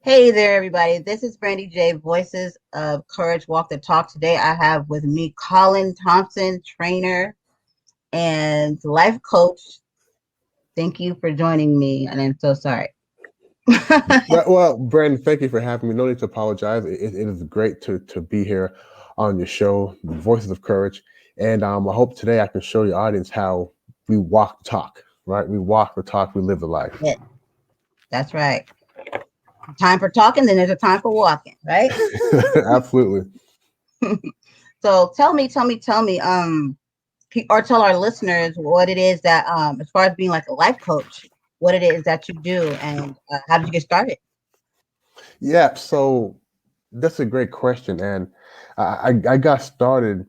Hey there, everybody. This is Brandy J, Voices of Courage Walk the Talk. Today I have with me Colin Thompson, trainer and life coach. Thank you for joining me, and I'm so sorry. Well, Brandon, thank you for having me. No need to apologize. It is great to be here on your show, the Voices of Courage. And I hope today I can show your audience how we walk the talk, right? We walk the talk, we live the life. Yeah, that's right. Time for talking, then there's a time for walking, right? Absolutely. So tell me, or tell our listeners what it is that, as far as being like a life coach, what it is that you do, and how did you get started? Yeah, so that's a great question. And I got started,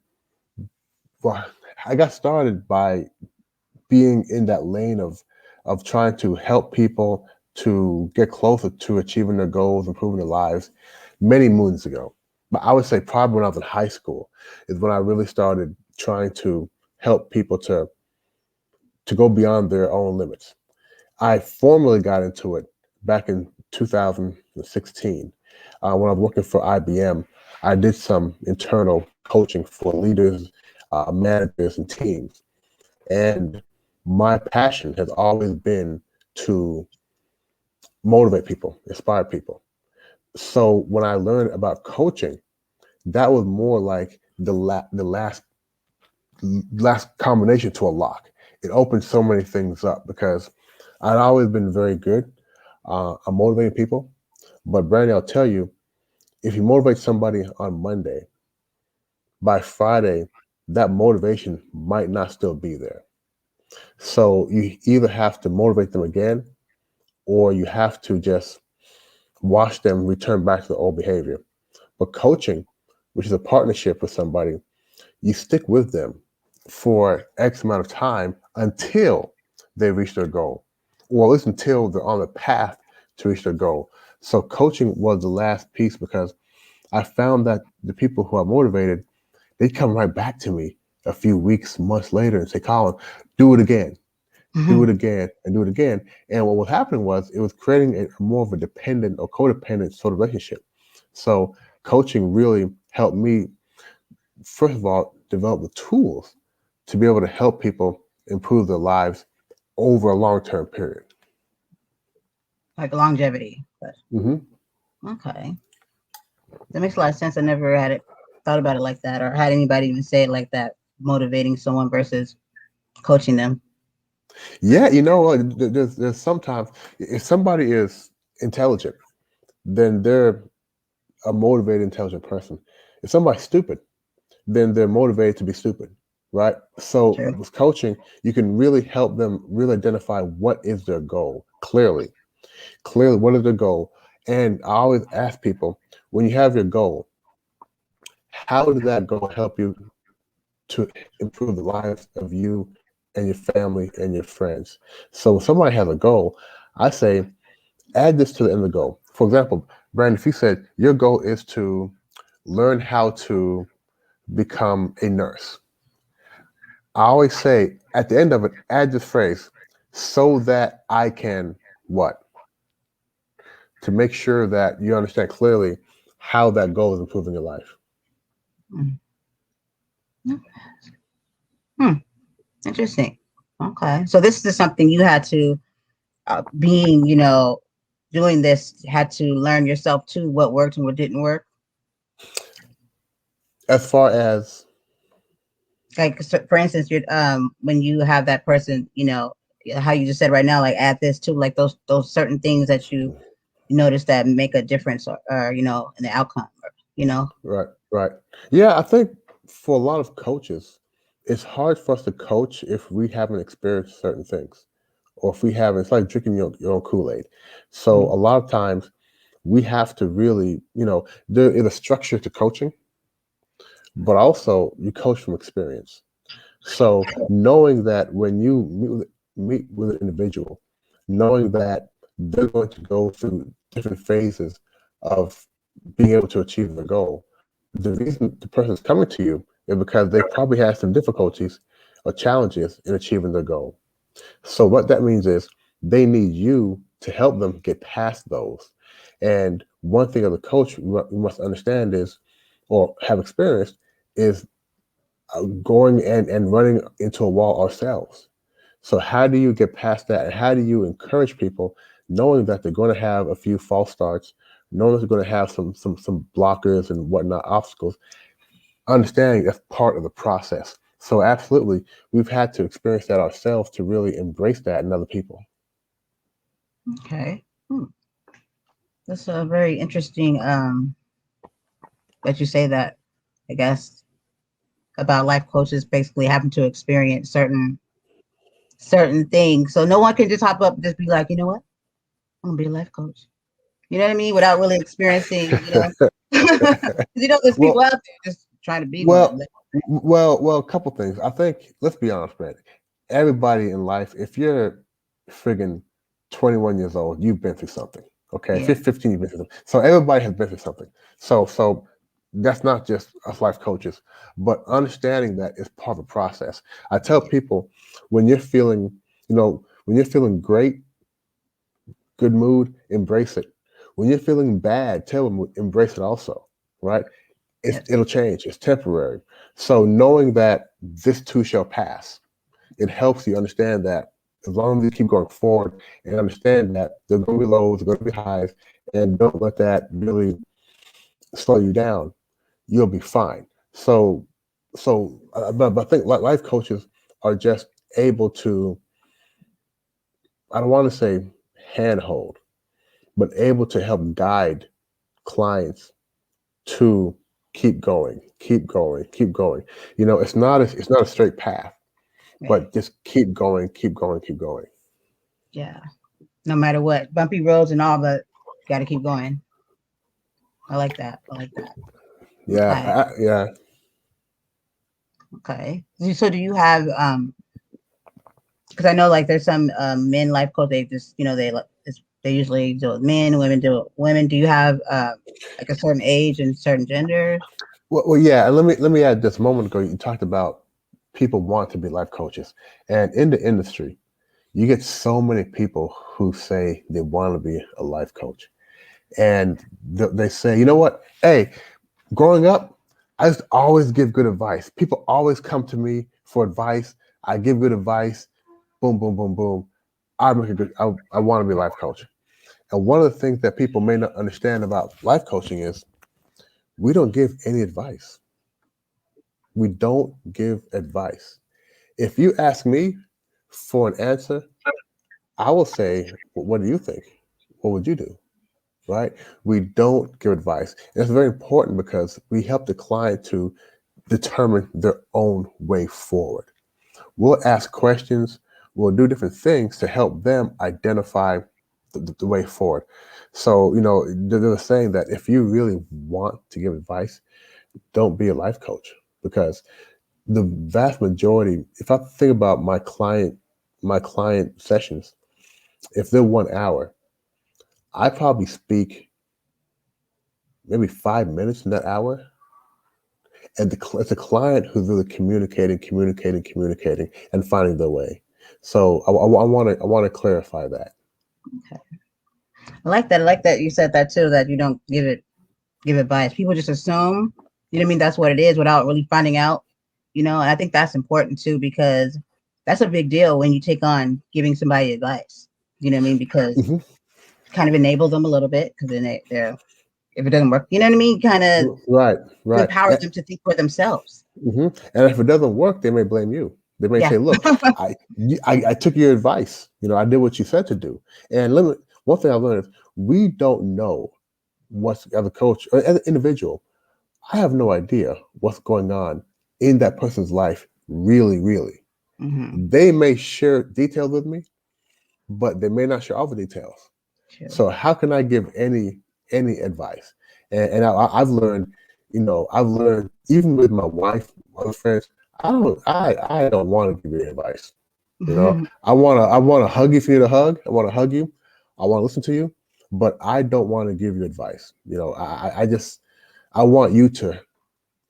well, I got started by being in that lane of trying to help people to get closer to achieving their goals, improving their lives many moons ago. But I would say probably when I was in high school is when I really started trying to help people to go beyond their own limits. I formally got into it back in 2016 when I was working for IBM. I did some internal coaching for leaders, managers, and teams. And my passion has always been to motivate people, inspire people. So when I learned about coaching, that was more like the last combination to a lock. It opened so many things up because I'd always been very good at motivating people. But Brandy, I'll tell you, if you motivate somebody on Monday, by Friday, that motivation might not still be there. So you either have to motivate them again, or you have to just watch them return back to the old behavior. But coaching, which is a partnership with somebody, you stick with them for X amount of time until they reach their goal, or at least until they're on the path to reach their goal. So coaching was the last piece because I found that the people who are motivated, they come right back to me a few weeks, months later and say, Colin, do it again, do it Mhm. again, and do it again. And what was happening was it was creating a more of a dependent or codependent sort of relationship. So coaching really helped me, first of all, develop the tools to be able to help people improve their lives over a long-term period. Like longevity. But Hmm. okay. That makes a lot of sense. I never had it thought about it like that, or had anybody even say it like that, motivating someone versus coaching them. Yeah, you know what? There's sometimes if somebody is intelligent, then they're a motivated, intelligent person. If somebody's stupid, then they're motivated to be stupid, right? So True. with coaching, you can really help them really identify what is their goal clearly. Clearly, what is their goal? And I always ask people, when you have your goal, how does that goal help you to improve the lives of you and your family and your friends? So when somebody has a goal, I say, add this to the end of the goal. For example, Brandon, if you said your goal is to learn how to become a nurse, I always say at the end of it, add this phrase, so that I can what? To make sure that you understand clearly how that goal is improving your life. Hmm. Hmm. Interesting. Okay. So this is something you had to, being, doing this, had to learn yourself too, what worked and what didn't work. As far as, Like, so for instance, when you have that person, how you just said right now, like add this to, like those certain things that you notice that make a difference, or in the outcome, you know. right, right. Yeah, I think for a lot of coaches, it's hard for us to coach if we haven't experienced certain things, or if we haven't, it's like drinking your own Kool-Aid. So Mhm. a lot of times we have to really, there is a structure to coaching, but also you coach from experience. So knowing that when you meet with an individual, knowing that they're going to go through different phases of being able to achieve their goal, the reason the person is coming to you is because they probably had some difficulties or challenges in achieving their goal. So what that means is they need you to help them get past those. And one thing as a coach we must understand is, or have experienced, is going and running into a wall ourselves. So how do you get past that? And how do you encourage people knowing that they're going to have a few false starts, knowing that they're going to have some blockers and whatnot, obstacles, understanding that's part of the process. So absolutely, we've had to experience that ourselves to really embrace that in other people. Okay. That's a very interesting that you say that, I guess, about life coaches basically having to experience certain things. So no one can just hop up and just be like, you know what? I'm gonna be a life coach. You know what I mean? Without really experiencing, because there's people well, out there just trying to be one. well, well. A couple things. I think let's be honest, Brad. Everybody in life, if you're friggin' 21 years old, you've been through something. Okay, if Yeah. you're 15, you've been through something. So everybody has been through something. So that's not just us life coaches, but understanding that is part of the process. I tell Yeah. people when you're feeling, when you're feeling great, good mood, embrace it. When you're feeling bad, tell them embrace it also, right? Yes. It'll change. It's temporary. So knowing that this too shall pass, it helps you understand that as long as you keep going forward and understand that there's going to be lows, there's going to be highs, and don't let that really slow you down, you'll be fine. But I think life coaches are just able to, I don't want to say handhold, but able to help guide clients to keep going, keep going, keep going. It's not a straight path, Right. but just keep going, keep going, keep going. Yeah. No matter what, bumpy roads and all, but got to keep going. I like that. I like that. Yeah, Okay. yeah. Okay. So do you have because I know like there's some men life coach they just they usually do it men, women do it women. Do you have like a certain age and certain genders? Yeah. And let me add this. A moment ago, you talked about people want to be life coaches, and in the industry, you get so many people who say they want to be a life coach, and they say, you know what? Hey, growing up, I used to always give good advice. People always come to me for advice. I give good advice. Boom, boom, boom, boom. I want to be a life coach. And one of the things that people may not understand about life coaching is we don't give any advice. We don't give advice. If you ask me for an answer, I will say, well, what do you think? What would you do? Right? We don't give advice. And it's very important because we help the client to determine their own way forward. We'll ask questions, we'll do different things to help them identify the way forward. So, there's a saying that if you really want to give advice, don't be a life coach because the vast majority, if I think about my client sessions, if they're 1 hour, I probably speak maybe 5 minutes in that hour. And it's a client who's really communicating, and finding their way. So I want to clarify that. Okay. I like that. I like that you said that too. That you don't give advice. People just assume. You know what I mean? That's what it is without really finding out. And I think that's important too because that's a big deal when you take on giving somebody advice. You know what I mean? Because Hmm. kind of enable them a little bit because then they're if it doesn't work, you know what I mean? Kind of Right, right. empower them to think for themselves. And if it doesn't work, they may blame you. They may Yeah. say, "Look, I took your advice. I did what you said to do." And one thing I learned is we don't know what's as a coach or as an individual. I have no idea what's going on in that person's life. Really, really, Mm-hmm. they may share details with me, but they may not share all the details. True. So how can I give any advice? And I've learned even with my wife, other friends, I don't want to give you advice. I want to hug you if you need a hug. I want to hug you. I want to listen to you, but I don't want to give you advice. I want you to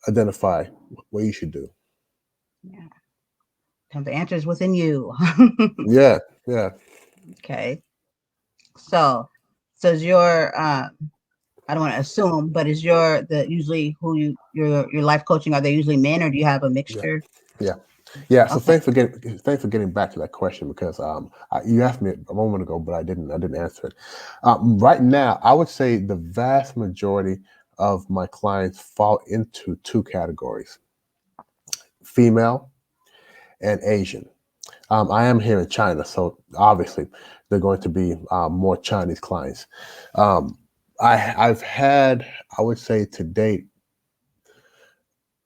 identify what you should do. Yeah. The answer is within you. Yeah, yeah. Okay. So So is your I don't want to assume, but is your the usually who your life coaching, are they usually men, or do you have a Yeah, mixture? yeah, yeah. So Okay. thanks for getting back to that question because you asked me a moment ago, but I didn't answer it. Right now, I would say the vast majority of my clients fall into two categories: female and Asian. I am here in China, so obviously they're going to be more Chinese clients. Um, I've had, I would say to date,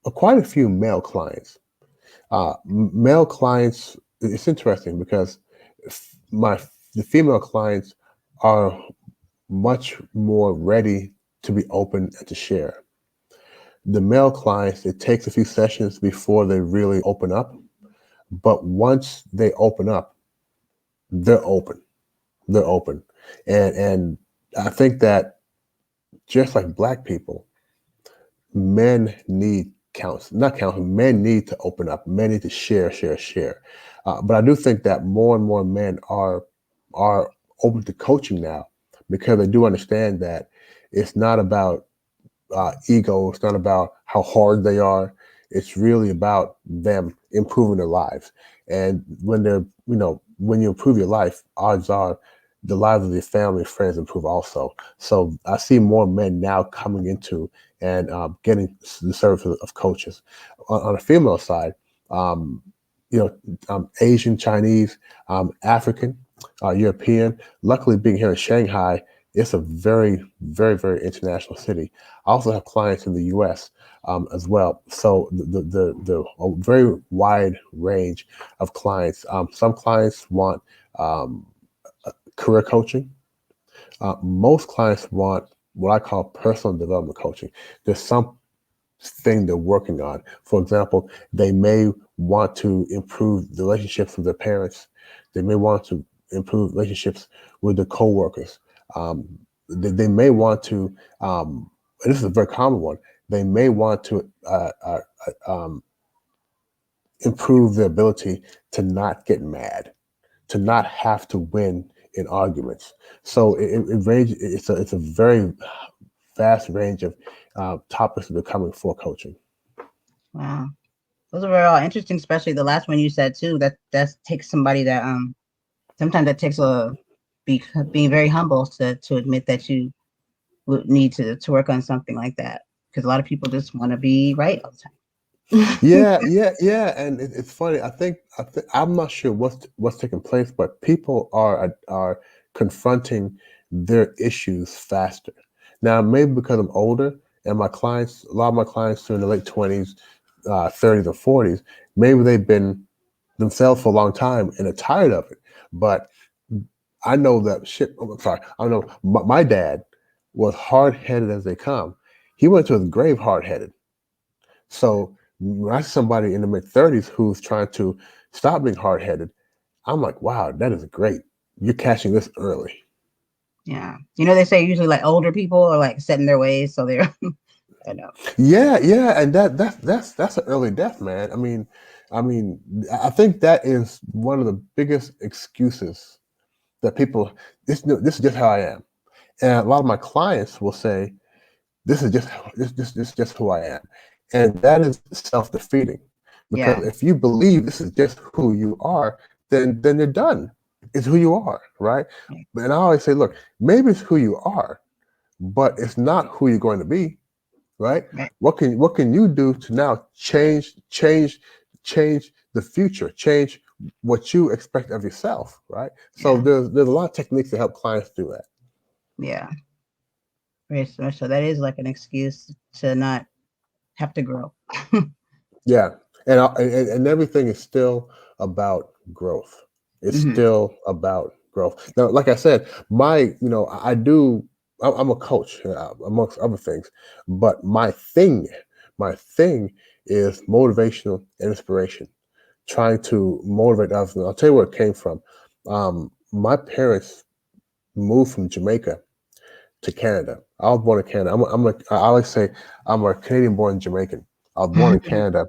quite a few male clients. Male clients, it's interesting because my the female clients are much more ready to be open and to share. The male clients, it takes a few sessions before they really open up, but once they open up, they're open. They're open, and I think that just like black people, men need counts, not counts. Men need to open up. Men need to share, share, share. But I do think that more and more men are open to coaching now because they do understand that it's not about ego. It's not about how hard they are. It's really about them improving their lives. And when you improve your life, odds are the lives of your family and friends improve also. So I see more men now coming into and getting the service of coaches. On the female side, um, Asian, Chinese, African, European. Luckily, being here in Shanghai, it's a very, very, very international city. I also have clients in the U.S. As well, so a very wide range of clients. Some clients want um, career coaching. Most clients want what I call personal development coaching. There's something they're working on. For example, they may want to improve the relationships with their parents. They may want to improve relationships with their coworkers. They may want to, and this is a very common one, they may want to improve their ability to not get mad, to not have to win in arguments. So it's a very vast range of topics that are coming for coaching. Wow. Those are all interesting, especially the last one you said too. That takes somebody that sometimes that takes a being very humble to admit that you would need to work on something like that, because a lot of people just want to be right all the time. Yeah, yeah, yeah, and it's funny. I'm not sure what's taking place, but people are confronting their issues faster now. Maybe because I'm older, and a lot of my clients are in the late 20s, 30s, or 40s. Maybe they've been themselves for a long time and are tired of it. But I know that shit. I'm sorry. I know my dad was hard headed as they come. He went to his grave hard headed. So when I see somebody in the mid 30s who's trying to stop being hard headed, I'm like, wow, that is great. You're catching this early. Yeah, they say usually like older people are like set in their ways, so they're I know. Yeah, yeah, and that's an early death, man. I mean, I think that is one of the biggest excuses that people. This is just how I am, and a lot of my clients will say, this is just who I am, and that is self defeating. Because Yeah, if you believe this is just who you are, then you're done. It's who you are, right? yeah, And I always say, look, maybe it's who you are, but it's not who you're going to be, right? right, What can you do to now change the future, change what you expect of yourself, right? So yeah, there's a lot of techniques to help clients do that. yeah. Very much so. That is like an excuse to not have to grow. Yeah, and everything is still about growth. It's Hmm. still about growth. Now, like I said, I do. I'm a coach amongst other things, but my thing is motivational and inspiration. Trying to motivate others. And I'll tell you where it came from. My parents moved from Jamaica to Canada. I was born in Canada. I always say I'm a Canadian-born Jamaican. I was born in Canada,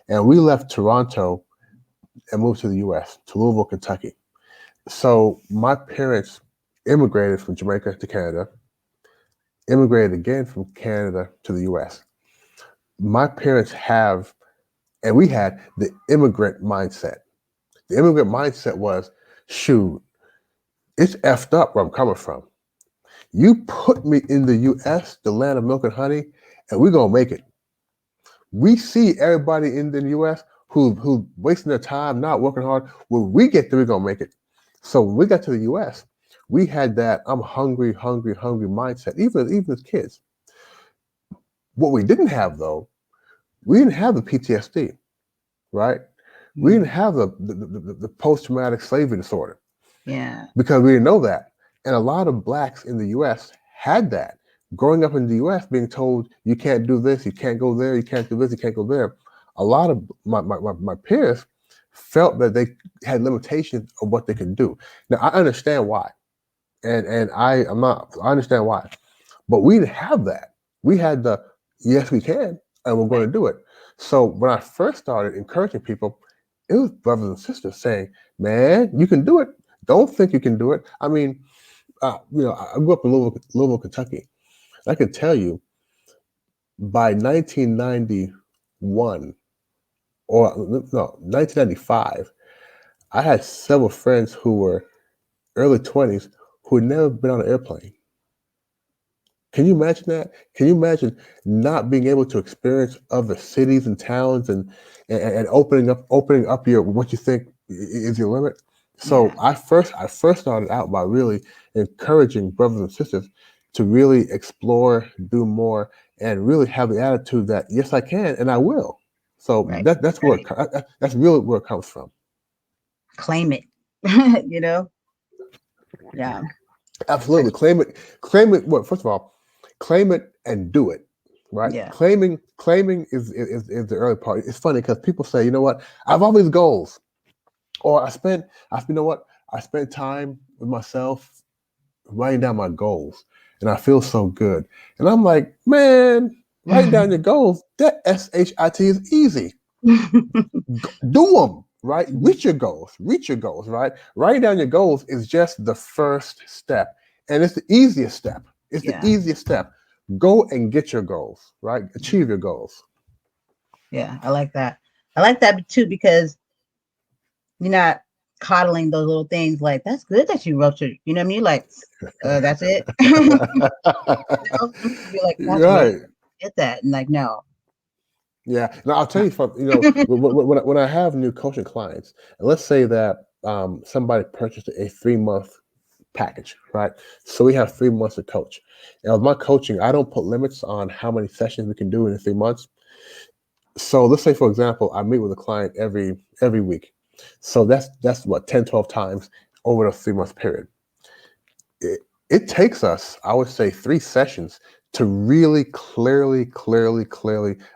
and we left Toronto and moved to the U.S. to Louisville, Kentucky. So my parents immigrated from Jamaica to Canada, immigrated again from Canada to the US. My parents have, and we had the immigrant mindset. The immigrant mindset was, shoot, it's effed up where I'm coming from. You put me in the US, the land of milk and honey, and we're gonna make it. We see everybody in the US who wasting their time, not working hard. When we get there, we're gonna make it. So when we got to the US, we had that I'm hungry, hungry, hungry mindset, even as kids. What we didn't have though, we didn't have the PTSD, right? We didn't Mm. have the post-traumatic slavery disorder Yeah. because we didn't know that. And a lot of blacks in the US had that. Growing up in the US, being told you can't do this, you can't go there, you can't do this, you can't go there. A lot of my peers felt that they had limitations of what they could do. Now I understand why. And I understand why. But we didn't have that. We had the yes, we can, and we're going Right. to do it. So when I first started encouraging people, it was brothers and sisters saying, "Man, you can do it. Don't think you can do it." I mean, I grew up in Louisville, Kentucky. I can tell you by 1991 or no 1995, I had several friends who were early 20s who had never been on an airplane. Can you imagine that? Can you imagine not being able to experience other cities and towns and opening up your what you think is your limit? So Yeah. I first started out by really encouraging brothers and sisters to really explore, do more, and really have the attitude that yes, I can and I will. So Right. that's where Right. that's really where it comes from. Claim it. you know? Yeah. Absolutely. Claim it. Well, first of all, claim it and do it. Right. Yeah. Claiming is the early part. It's funny because people say, you know what, I have all these goals, or you know what, I spent time with myself writing down my goals, and I feel so good. And I'm like, man, writing down your goals, that SHIT is easy. Do them. Right, reach your goals. Right, writing down your goals is just the first step, and it's the easiest step. It's the yeah. easiest step. Go and get your goals. Right, achieve your goals. Yeah. I like that. I like that too because you're not coddling those little things like that's good that you wrote your, you know what I mean? Like, that's it. Some people be like, that's really Right. get that. And like, no. Yeah. Now I'll tell No. you from when I have new coaching clients, and let's say that somebody purchased a 3 month package, right? So we have 3 months to coach. And with my coaching, I don't put limits on how many sessions we can do in 3 months. So let's say, for example, I meet with a client every week. So that's what 10, 12 times over a 3 month period. It takes us, I would say, 3 sessions to really clearly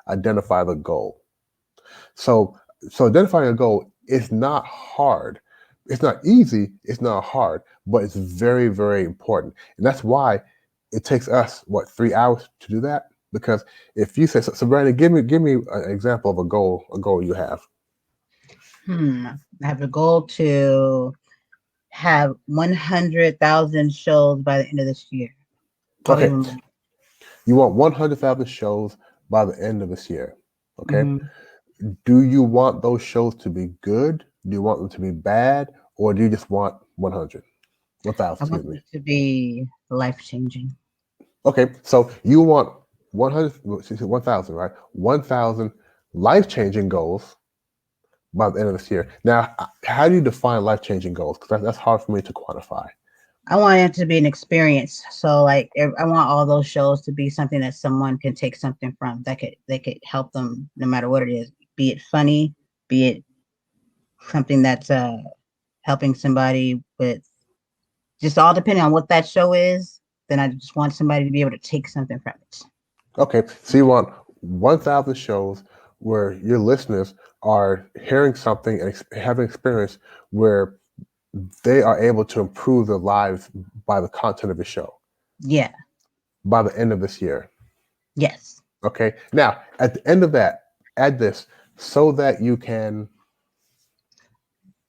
identify the goal. So identifying a goal is not hard. It's not easy. It's not hard, but it's very, very important. And that's why it takes us 3 hours to do that. Because if you say so, Brandon, give me an example of a goal you have. I have a goal to have 100,000 shows by the end of this year. Probably Okay, even more. you want 100,000 shows by the end of this year. Okay, Mhm. do you want those shows to be good? Do you want them to be bad, or do you just want 100, 1,000? I Excuse want me. them to be life changing. Okay, so you want 100, 1,000, right? 1,000 life-changing goals by the end of this year. Now, how do you define life-changing goals? Because that's hard for me to quantify. I want it to be an experience. So like I want all those shows to be something that someone can take something from that could they could help them no matter what it is. Be it funny, be it something that's helping somebody with just all depending on what that show is, then I just want somebody to be able to take something from it. Okay, so you want 1,000 shows where your listeners are hearing something and having experience where they are able to improve their lives by the content of the show Yeah. by the end of this year. Yes. Okay, now at the end of that, add this so that you can.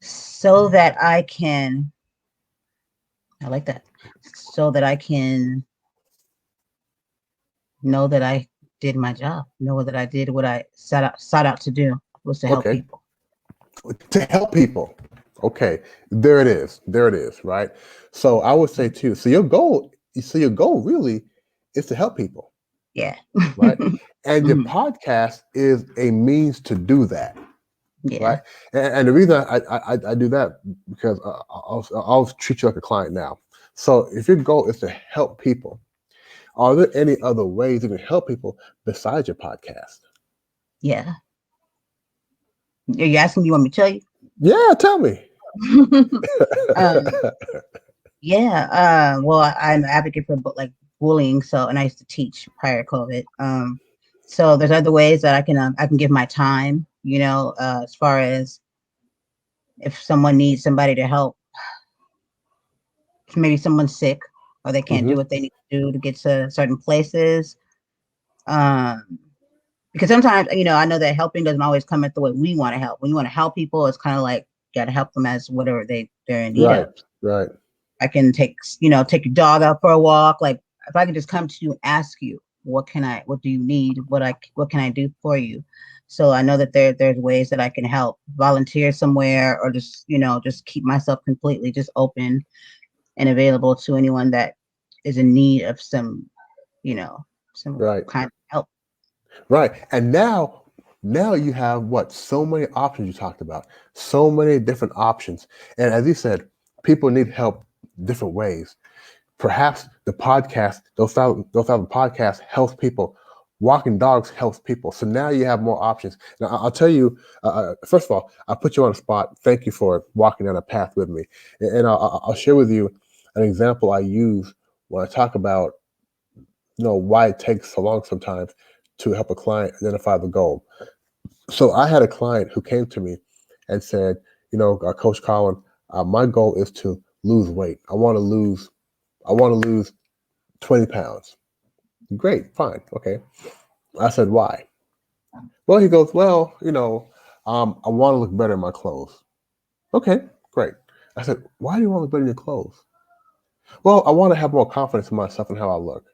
So that I can I like that. so that I can know that I did my job, know that I did what I sought out to do, was to help Okay. people. To help people. Okay. There it is. There it is. Right. So I would say too. So your goal really is to help people. Yeah. Right. And your Mhm. podcast is a means to do that. Yeah. Right. And the reason I do that because I'll treat you like a client now. So if your goal is to help people, are there any other ways you can help people besides your podcast? Yeah. Are you asking me? You want me to tell Yeah, tell me. you? um, yeah. Well, I'm an advocate for like bullying. So, and I used to teach prior to COVID. So there's other ways that I can give my time. As far as if someone needs somebody to help, maybe someone's sick or they can't do Hmm. what they need to do to get to certain places. Um, because sometimes, I know that helping doesn't always come at the way we want to help. When you want to help people, it's kind of like you got to help them as whatever they're in need Right, of. right, I can take your dog out for a walk. Like if I could just come to you and ask you, what do you need? What can I do for you? So I know that there's ways that I can help volunteer somewhere or just keep myself completely just open and available to anyone that is in need of you know, some right, kind of help. right. And now you have what? So many options you talked about. So many different options. And as you said, people need help different ways. Perhaps the podcast, those thousand podcasts helps people. Walking dogs helps people. So now you have more options. Now I'll tell you. First of all, I put you on the spot. Thank you for walking down a path with me, and I'll share with you an example I use when I talk about why it takes so long sometimes to help a client identify the goal. So I had a client who came to me and said, Coach Collin, my goal is to lose weight. I want to lose 20 pounds. Great, fine, okay. I said, why? Well, he goes, well, I want to look better in my clothes. Okay, great. I said, why do you want to look better in your clothes? Well, I want to have more confidence in myself and how I look.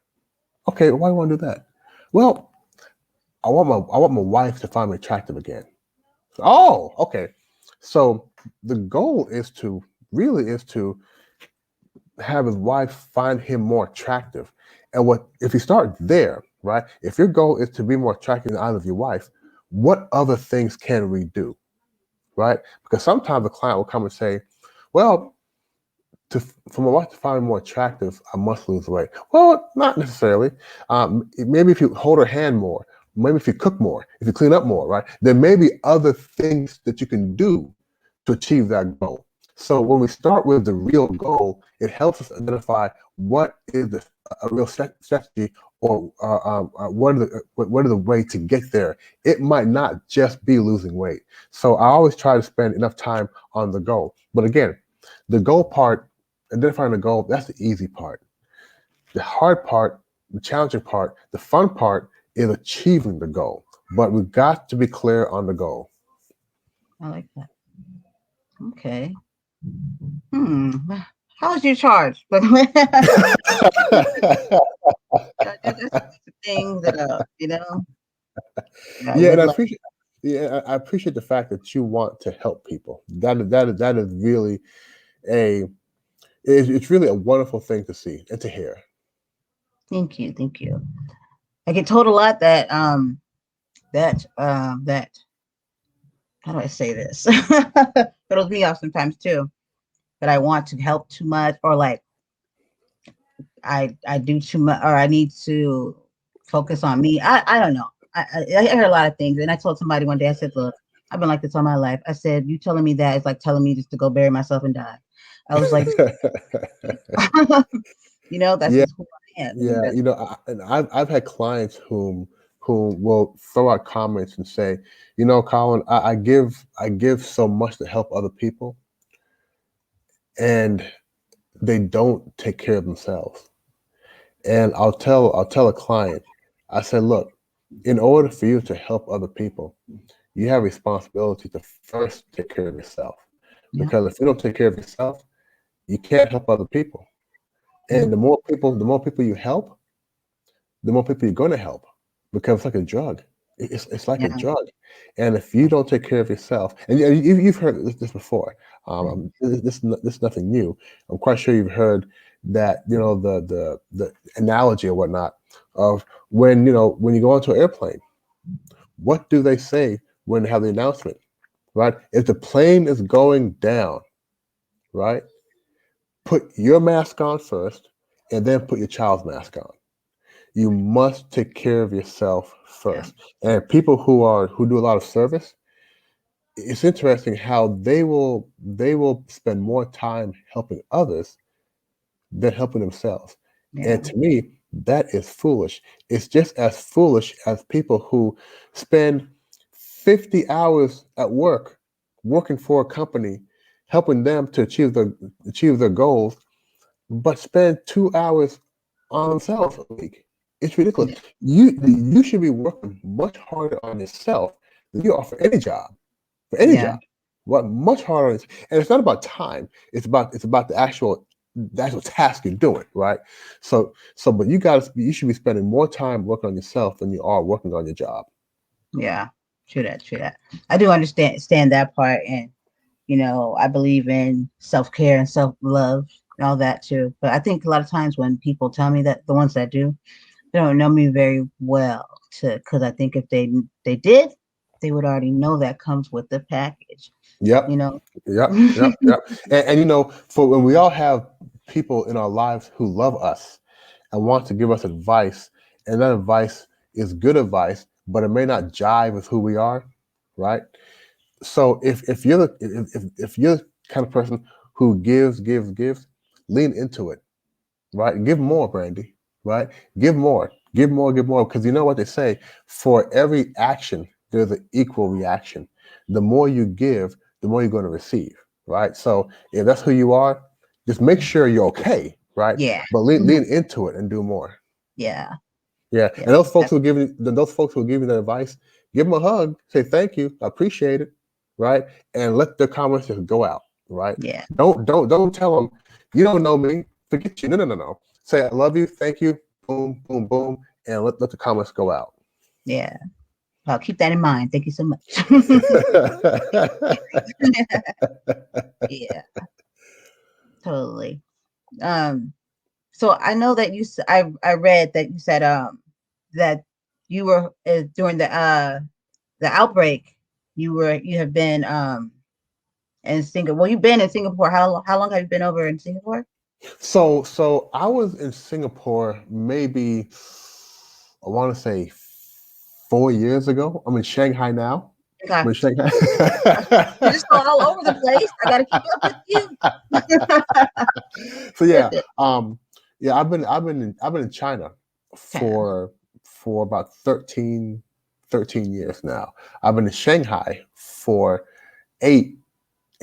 Okay, why do you want to do that? Well, I want my wife to find me attractive again. Oh, okay. So the goal is to have his wife find him more attractive. And what if you start there, right? If your goal is to be more attractive in the eyes of your wife, what other things can we do, right? Because sometimes the client will come and say, "Well, for my wife to find me more attractive, I must lose weight." Well, not necessarily. Maybe if you hold her hand more, maybe if you cook more, if you clean up more, right? There may be other things that you can do to achieve that goal. So when we start with the real goal, it helps us identify what is a real strategy, or what are the way to get there. It might not just be losing weight. So I always try to spend enough time on the goal. But again, the goal part, identifying the goal, that's the easy part. The hard part, the challenging part, the fun part is achieving the goal. But we've got to be clear on the goal. I like that. Okay. Hmm. How was your charge? But just the things that I Yeah, and would I like. appreciate. Yeah, I appreciate the fact that you want to help people. That is really a it's really a wonderful thing to see and to hear. Thank you, thank you. I get told a lot that how do I say this? Throws me off sometimes too. That I want to help too much, or like I do too much, or I need to focus on me. I don't know. I heard a lot of things, and I told somebody one day. I said, "Look, I've been like this all my life." I said, "You telling me that is like telling me just to go bury myself and die." I was like, that's Yeah, just who I am, and yeah. And I've had clients who will throw out comments and say, Colin, I give so much to help other people, and they don't take care of themselves. And I'll tell a client, I said, look, in order for you to help other people, you have a responsibility to first take care of yourself. yeah, Because if you don't take care of yourself, you can't help other people. And the more people you help, the more people you're going to help, because it's like a drug. It's like a Yeah. drug. And if you don't take care of yourself, and you've heard this before, this is nothing new. I'm quite sure you've heard that, the analogy or whatnot of when you go onto an airplane, what do they say when they have the announcement, right? If the plane is going down, right, put your mask on first, and then put your child's mask on. You must take care of yourself Yeah. first. And people who do a lot of service, it's interesting how they will spend more time helping others than helping themselves. And Yeah. to me, that is foolish. It's just as foolish as people who spend 50 hours at work working for a company, helping them to achieve their goals, but spend 2 hours on themselves a week. It's ridiculous. Yeah. You should be working much harder on yourself than you are for any job. For any Yeah. job, what much harder on and it's not about time. It's about the actual task you're doing, right? But you should be spending more time working on yourself than you are working on your job. Yeah. True that. True that. I do understand that part, and I believe in self care and self love and all that too. But I think a lot of times when people tell me that, the ones that do, they don't know me very well, because I think if they did, they would already know that comes with the package. You Yep, know. yep, yep, yep. And for when we all have people in our lives who love us and want to give us advice, and that advice is good advice, but it may not jive with who we are, right? So if you're the kind of person who gives, lean into it, right? Give more, Brandy, right? Give more, because you know what they say: for every action, there's an equal reaction. The more you give, the more you're going to receive, right? So if that's who you are, just make sure you're okay, right? Yeah. But lean, Mhm. lean into it and do more. Yeah. Yeah, Yeah. and those folks who give you that advice, give them a hug, say thank you, I appreciate it, right? And let the comments just go out, right? Yeah. Don't tell them you don't know me, forget you. No, no, no, no. Say I love you, thank you, boom, boom, boom, and let the comments go out. Yeah. I'll keep that in mind. Thank you so much. Yeah, totally. Um, so I know that I read that you said that you were during the outbreak, you have been in Singapore. Well, you've been in Singapore. How long have you been over in Singapore? So I was in Singapore maybe, I want to say, 4 years ago. I'm in Shanghai now. Okay. I'm in Shanghai. You're just going all over the place. I got to keep up with you. So With yeah, it. I've been in China Okay. for about 13 years now. I've been in Shanghai for eight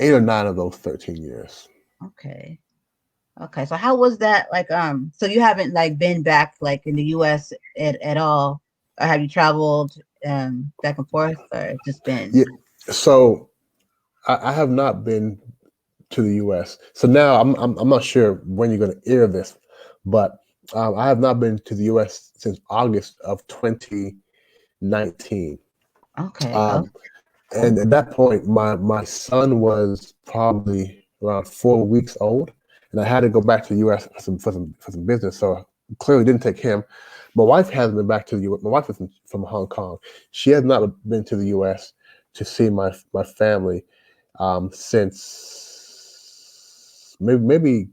8 or 9 of those 13 years. Okay. Okay. So how was that? Like, so you haven't like been back like in the US at all, or have you traveled back and forth, or just been? Yeah, so I have not been to the U.S. So now I'm not sure when you're going to air this, but I have not been to the U.S. since August of 2019. Okay. Okay. Um, and at that point, my son was probably around 4 weeks old, and I had to go back to the U.S. for some business. So clearly didn't take him. My wife hasn't been back to the U.S. My wife is from Hong Kong. She has not been to the U.S. to see my family since maybe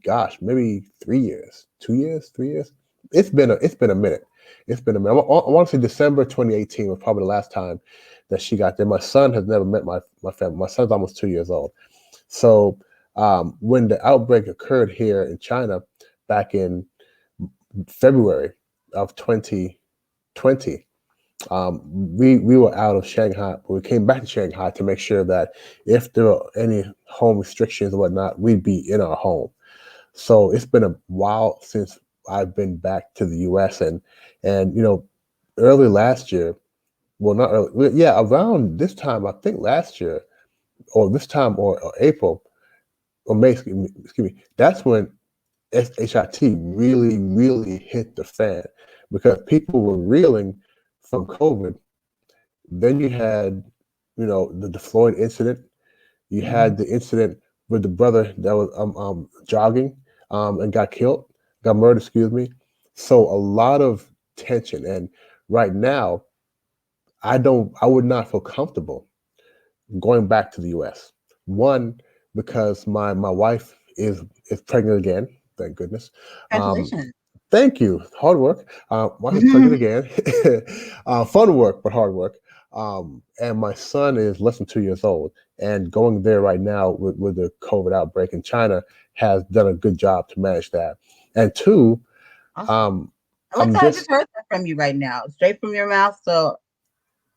3 years, 2 years, 3 years. It's been a minute. It's been a minute. I want to say December 2018 was probably the last time that she got there. My son has never met my family. My son's almost 2 years old. So when the outbreak occurred here in China back in February of 2020, we were out of Shanghai. We came back to Shanghai to make sure that if there were any home restrictions or whatnot, we'd be in our home. So it's been a while since I've been back to the U.S. and early last year, well, not early, well, yeah, around this time, I think last year, or this time, or April, or May, excuse me, that's when SHIT really, really hit the fan because people were reeling from COVID. Then you had, the Floyd incident. You Hmm. had the incident with the brother that was jogging and got murdered, excuse me. So a lot of tension. And right now, I would not feel comfortable going back to the US. One, because my wife is pregnant again, thank goodness. Um, Congratulations. Thank you. Hard work. Wife is pregnant again. Fun work, but hard work. And my son is less than 2 years old, and going there right now with the COVID outbreak in China has done a good job to manage that. And two, Awesome. um, I like I'm that I just just heard that from you right now, straight from your mouth. So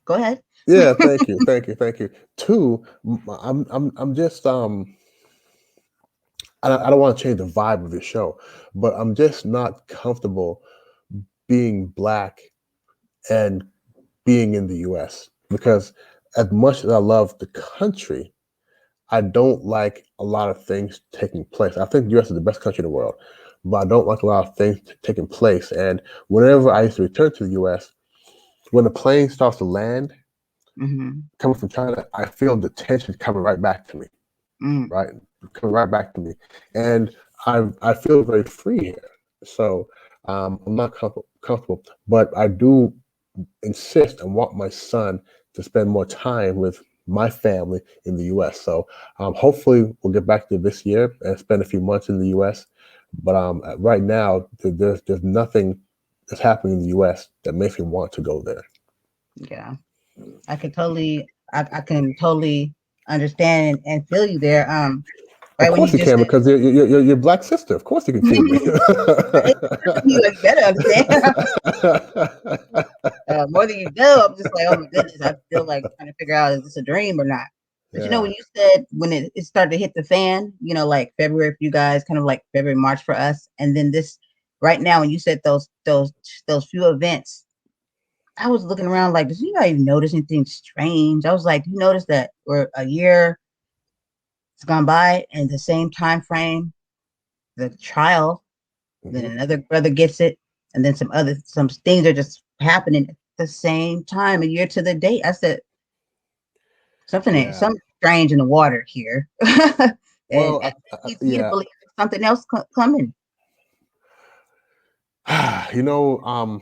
go ahead. yeah. Thank you, thank you, thank you. Two, I'm just I don't want to change the vibe of the show, but I'm just not comfortable being black and being in the US because as much as I love the country, I don't like a lot of things taking place. I think the US is the best country in the world, but I don't like a lot of things taking place. And whenever I used to return to the US, when the plane starts to land Hmm. coming from China, I feel the tension coming right back to me, Mm, right? Coming right back to me. And I feel very free here. So I'm not comfortable, but I do insist and want my son to spend more time with my family in the U.S. So hopefully we'll get back to this year and spend a few months in the U.S. But right now there's nothing that's happening in the U.S. that makes me want to go there. yeah, I can totally understand and feel you there. Of Right when course you you just can said, because you're your black sister. Of course you can feel me. you like better understand. More than you know, I'm just like, oh my goodness, I feel like trying to figure out is this a dream or not. But Yeah. when you said when it started to hit the fan, like February for you guys, kind of like February, March for us, and then this right now, when you said those few events, I was looking around like, does anybody notice anything strange? I was like, you notice that we're a year has gone by and the same time frame, the trial, then Hmm. another brother gets it, and then some things are just happening at the same time, a year to the date. I said Yeah. something strange in the water here, and Well, it leads me to yeah. believe there's something else coming. You know,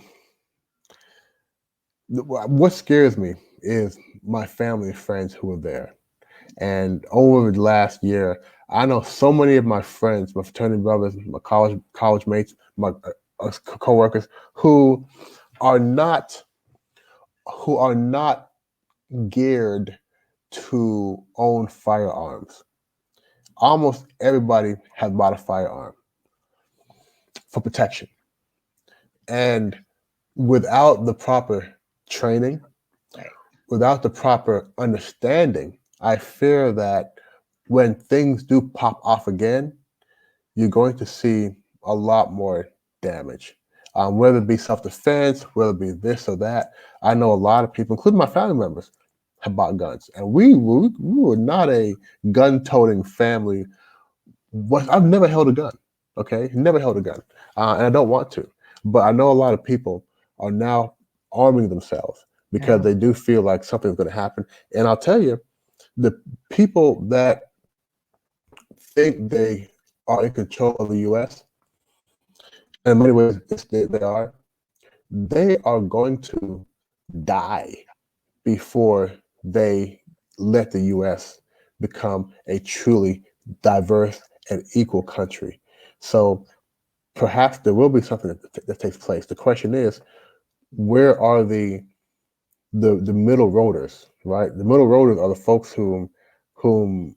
what scares me is my family and friends who are there. And over the last year, I know so many of my friends, my fraternity brothers, my college mates, my coworkers who are not who are not geared to own firearms. Almost everybody has bought a firearm for protection, and without the proper training, Right. without the proper understanding, I fear that when things do pop off again, you're going to see a lot more damage. Whether it be self-defense, whether it be this or that. I know a lot of people, including my family members, have bought guns, and we were not a gun-toting family. I've never held a gun. Okay, never held a gun, and I don't want to. But I know a lot of people are now arming themselves because Yeah. they do feel like something's going to happen. And I'll tell you, the people that think they are in control of the U.S. and in many ways they are going to die before they let the U.S. become a truly diverse and equal country. So perhaps there will be something that takes place. The question is, where are the middle roaders? Right, the middle roaders are the folks whom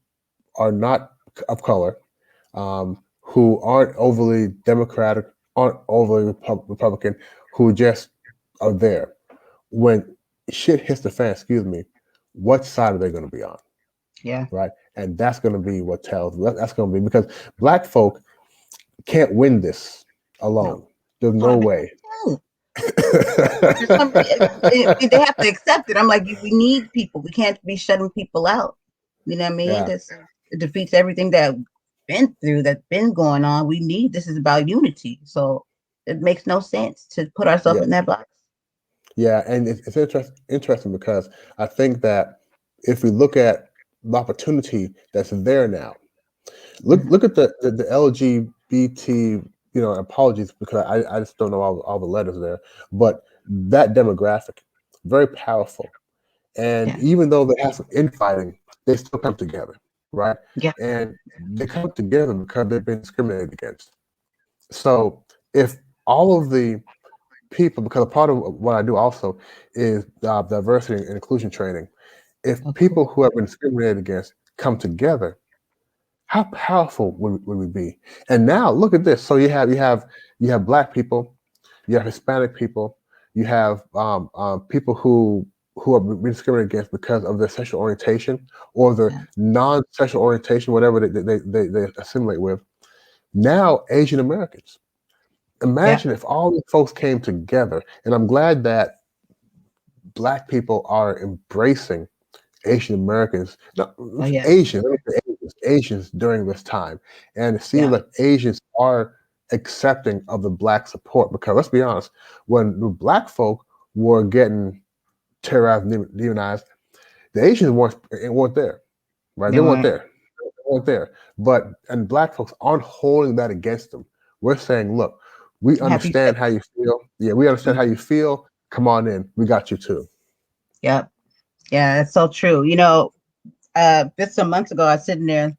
are not of color, who aren't overly Democratic, aren't overly Republican, who just are there. When shit hits the fan, excuse me, what side are they going to be on? Yeah. Right? And that's going to be what tells. That's going to be because black folk can't win this No. alone. There's That's what no I've been way. told. For some, they have to accept it. I'm like, we need people. We can't be shutting people out. You know what I mean? Yeah. It defeats everything that been through, that's been going on. We need, this is about unity. So it makes no sense to put ourselves Yeah, in that box. yeah, and it's interesting because I think that if we look at the opportunity that's there now, Mhm. look at the LGBT. Apologies because I just don't know all the letters there, but that demographic, very powerful. And Yeah. even though they have some infighting, they still come together, right? Yeah. And they come together because they've been discriminated against. So if all of the people, because a part of what I do also is diversity and inclusion training, if Oh, people cool. who have been discriminated against come together, how powerful would we be? And now look at this. So you have black people, you have Hispanic people, you have people who are being discriminated against because of their sexual orientation or their Yeah. non-sexual orientation, whatever they assimilate with. Now Asian Americans. Yeah. Imagine if all these folks came together, and I'm glad that black people are embracing Asian Americans, no, Oh, yes. Asians, let me say Asians during this time. And it seems Yeah. like Asians are accepting of the black support because let's be honest, when the black folk were getting terrorized and demonized, the Asians weren't there, right? They They weren't weren't. there. They weren't there. And black folks aren't holding that against them. We're saying, look, we I'm happy you said understand how you feel. Yeah, we that. understand how you feel. Come on in. We got you too. Yep. Yeah, that's so true. Just some months ago, I was sitting there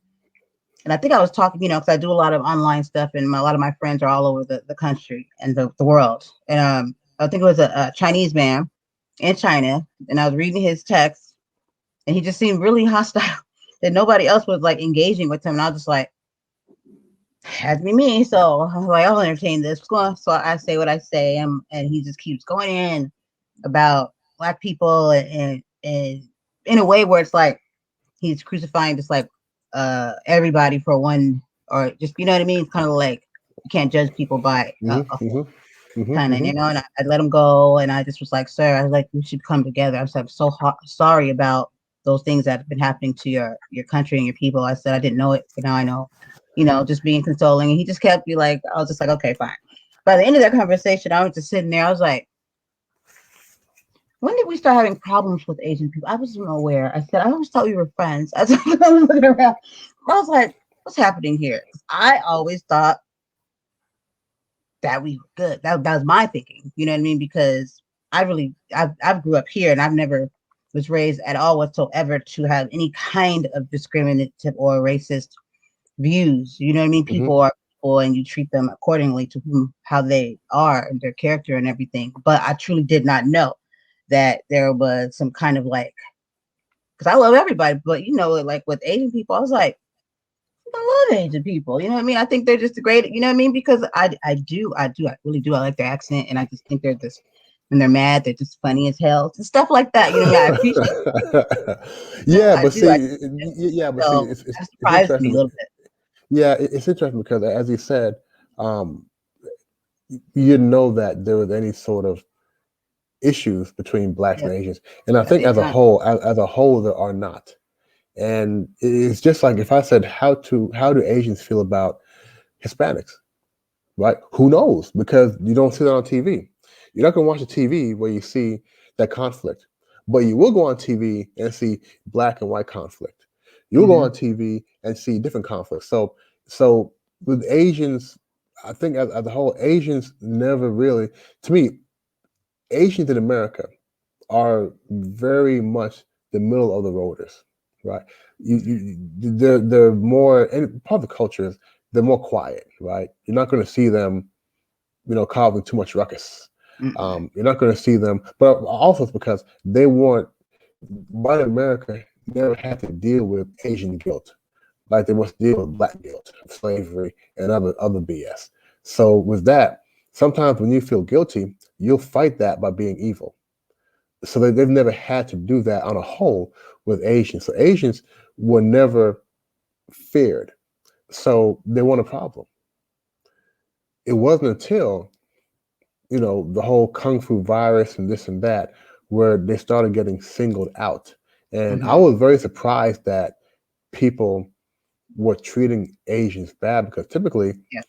and I think I was talking, because I do a lot of online stuff and a lot of my friends are all over the country and the world. And I think it was a Chinese man in China, and I was reading his text, and he just seemed really hostile that nobody else was like engaging with him. And I was just like, has to be me. So I was like, I'll entertain this. So I say what I say, and he just keeps going in about black people and in a way where it's like he's crucifying just like everybody for one, or just, you know what I mean? It's kind of like you can't judge people by Hmm a hmm hmm kind of, hmm and I let him go, and I just was like, sir, I was like, we should come together. I said, I'm so sorry about those things that have been happening to your country and your people. I said I didn't know it, but now I know. Just being consoling, and he just kept me like, I was just like, okay, fine. By the end of that conversation, I was just sitting there. I was like, when did we start having problems with Asian people? I wasn't aware. I said, I always thought we were friends. I was looking around. I was like, what's happening here? I always thought that we were good. That was my thinking. You know what I mean? Because I've grew up here, and I've never was raised at all whatsoever to have any kind of discriminative or racist views. You know what I mean? hmm People are people, and you treat them accordingly to how they are and their character and everything. But I truly did not know that there was some kind of like, because I love everybody, but like with Asian people, I was like, I love Asian people. You know what I mean? I think they're just great. You know what I mean? Because I really do. I like their accent, and I just think they're just, when they're mad, they're just funny as hell and stuff like that. You know what I mean? I appreciate. yeah, I but do. see, yeah, but see, So it's that it's surprised me a interesting. little bit. Yeah, it's interesting because, as you said, um, you didn't know that there was any sort of issues between blacks Yeah, and Asians, and I I think did as a not. whole, there are not. And it's just like if I said, how do Asians feel about Hispanics? Right? Who knows? Because you don't see that on TV. You're not going to watch a TV where you see that conflict, but you will go on TV and see black and white conflict. You'll go Hmm. on TV and see different conflicts. So with Asians, I think as a whole, Asians never really, to me, Asians in America are very much the middle of the roaders, right? They're more, and part of the culture is they're more quiet, right? You're not going to see them causing too much ruckus. Mm-mm. You're not going to see them, but also it's because they weren't. White America never had to deal with Asian guilt like they must deal with black guilt, slavery, and other BS. So with that, sometimes when you feel guilty, you'll fight that by being evil. So they've never had to do that on a whole with Asians. So Asians were never feared. So they weren't a problem. It wasn't until the whole kung fu virus and this and that, where they started getting singled out. And I Hmm. was very surprised that people were treating Asians bad because Yeah.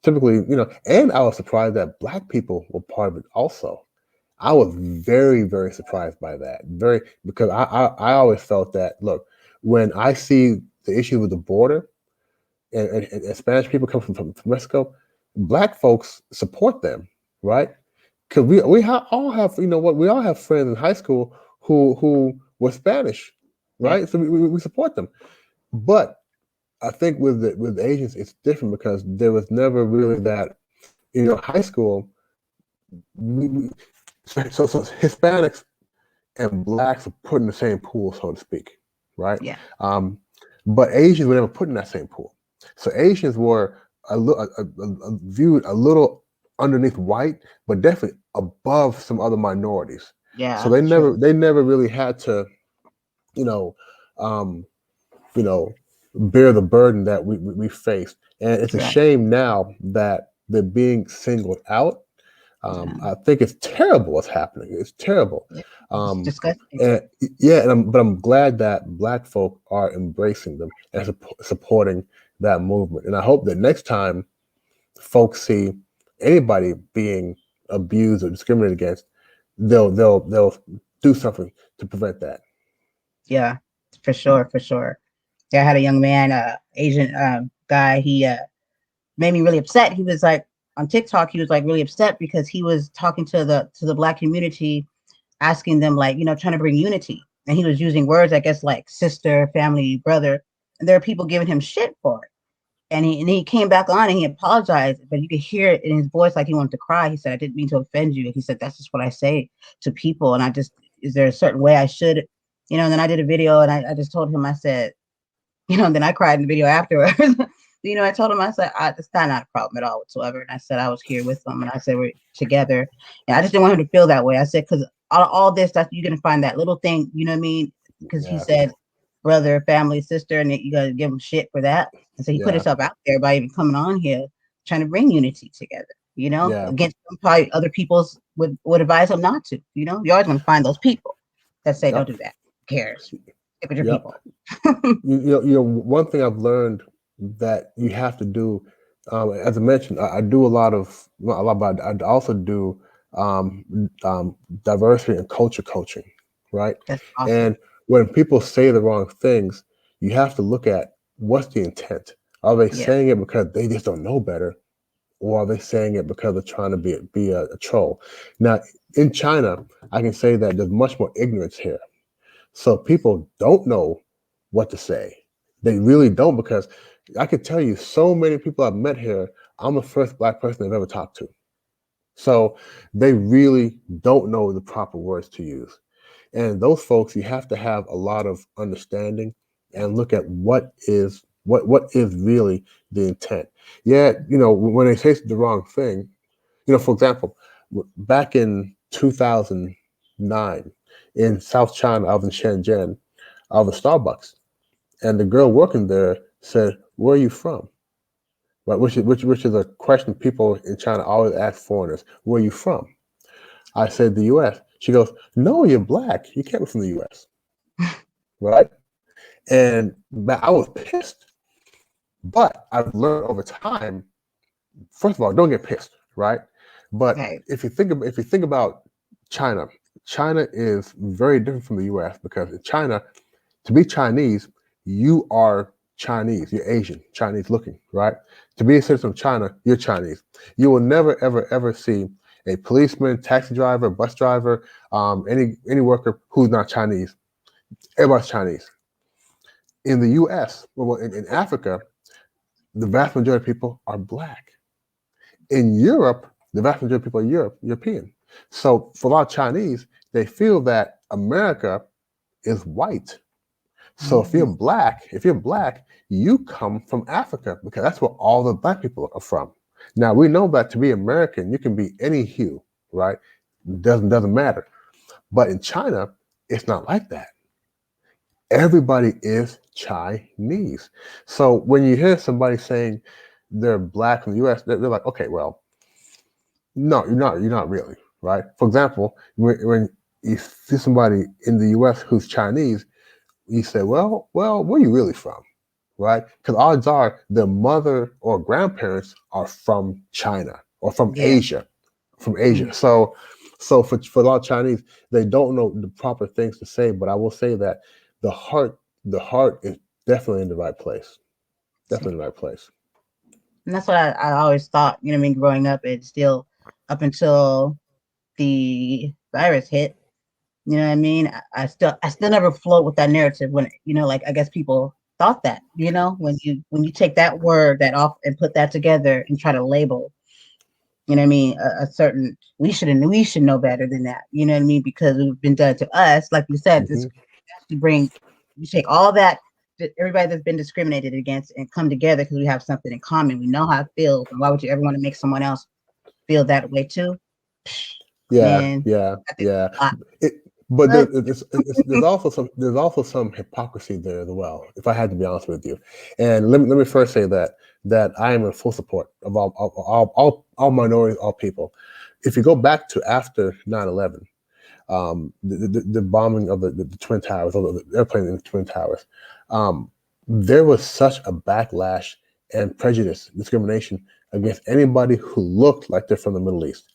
typically, and I was surprised that black people were part of it also. I was very, very surprised by that. Very, because I always felt that, look, when I see the issue with the border and Spanish people come from Mexico, black folks support them, right? Because all have, we all have friends in high school who were Spanish, Yeah. right? So we support them. But I think with the Asians, it's different because there was never really that, high school. We, so Hispanics and blacks are put in the same pool, so to speak, right? Yeah. Um, but Asians were never put in that same pool. So Asians were viewed a little underneath white, but definitely above some other minorities. So Yeah. they True. never really had to, you know, um, you know, bear the burden that we faced. And it's a Right. shame now that they're being singled out. Yeah. I think it's terrible what's happening. It's terrible. Yeah. It's Um, disgusting. and yeah, but I'm glad that black folk are embracing them and supporting that movement. And I hope that next time folks see anybody being abused or discriminated against, they'll do something to prevent that. Yeah. For sure. For sure. Yeah, I had a young man, Asian guy. He made me really upset. He was like on TikTok. He was like really upset because he was talking to the black community, asking them like trying to bring unity, and he was using words I guess like sister, family, brother, and there are people giving him shit for it. And he came back on and he apologized, but you could hear it in his voice like he wanted to cry. He said, "I didn't mean to offend you." And he said, "That's just what I say to people, and I just is there a certain way I should." And then I did a video and I just told him, I said, and then I cried in the video afterwards. I told him, I said, it's not a problem at all whatsoever. And I said, I was here with him. And I said, we're together. And I just didn't want him to feel that way. I said, because all this stuff, you're going to find that little thing, you know what I mean? Because he Yeah, said, brother, family, sister, and you got to give him shit for that. And so he put yeah, himself out there by even coming on here, trying to bring unity together, yeah, against probably other people's would advise him not to. You're always going to find those people that say, don't yep, do that. Who cares? Stick with your yep. people. One thing I've learned that you have to do, as I mentioned, I do a lot of not a lot, but I also do diversity and culture coaching, right? That's awesome. And when people say the wrong things, you have to look at what's the intent. Are they Yeah. saying it because they just don't know better, or are they saying it because they're trying to be a troll? Now, in China, I can say that there's much more ignorance here, so people don't know what to say. They really don't, because I can tell you so many people I've met here, I'm the first black person they've ever talked to. So they really don't know the proper words to use. And those folks, you have to have a lot of understanding and look at what is really the intent. Yeah, when they say the wrong thing, for example, back in 2009 in South China, I was in Shenzhen, I was at Starbucks, and the girl working there said, "Where are you from?" Right, which is a question people in China always ask foreigners. Where are you from? I said the U.S. She goes, "No, you're black. You can't be from the U.S." Right? And I was pissed. But I've learned over time. First of all, don't get pissed, right? But Okay. if you think about China, China is very different from the U.S. because in China, to be Chinese, you are Chinese. You're Asian, Chinese looking, right? To be a citizen of China, you're Chinese. You will never, ever, ever see a policeman, taxi driver, bus driver, any worker who's not Chinese. Everybody's Chinese. In the U.S., well, in Africa, the vast majority of people are black. In Europe, the vast majority of people are European. So for a lot of Chinese, they feel that America is white. So Mhm. if you're black, you come from Africa because that's where all the black people are from. Now we know that to be American, you can be any hue, right? Doesn't matter. But in China, it's not like that. Everybody is Chinese. So when you hear somebody saying they're black in the US, they're like, okay, well, no, you're not. You're not really, right? For example, when you see somebody in the U.S. who's Chinese, you say, "Well, where are you really from?" right? Because odds are the mother or grandparents are from China or Yeah. from Asia. Mm. So for a lot of Chinese, they don't know the proper things to say. But I will say that the heart, the heart is definitely in the right place. Definitely in the right place. And that's what I always thought, you know what I mean, growing up, and still up until the virus hit, you know what I mean? I still never float with that narrative when, like I guess people thought that, when you take that word that off and put that together and try to label, you know what I mean, a certain we should know better than that, you know what I mean? Because it's been done to us, like you said, this Hmm. to bring you take all that everybody that's been discriminated against and come together because we have something in common. We know how it feels, and why would you ever want to make someone else feel that way too? Yeah, Man, yeah, I think yeah. a lot. It, but But there's also some hypocrisy there as well. If I had to be honest with you, and let me first say that I am in full support of all minorities, all people. If you go back to after 9/11, the bombing of the twin towers, or the airplane in the twin towers, um, there was such a backlash and prejudice, discrimination against anybody who looked like they're from the Middle East,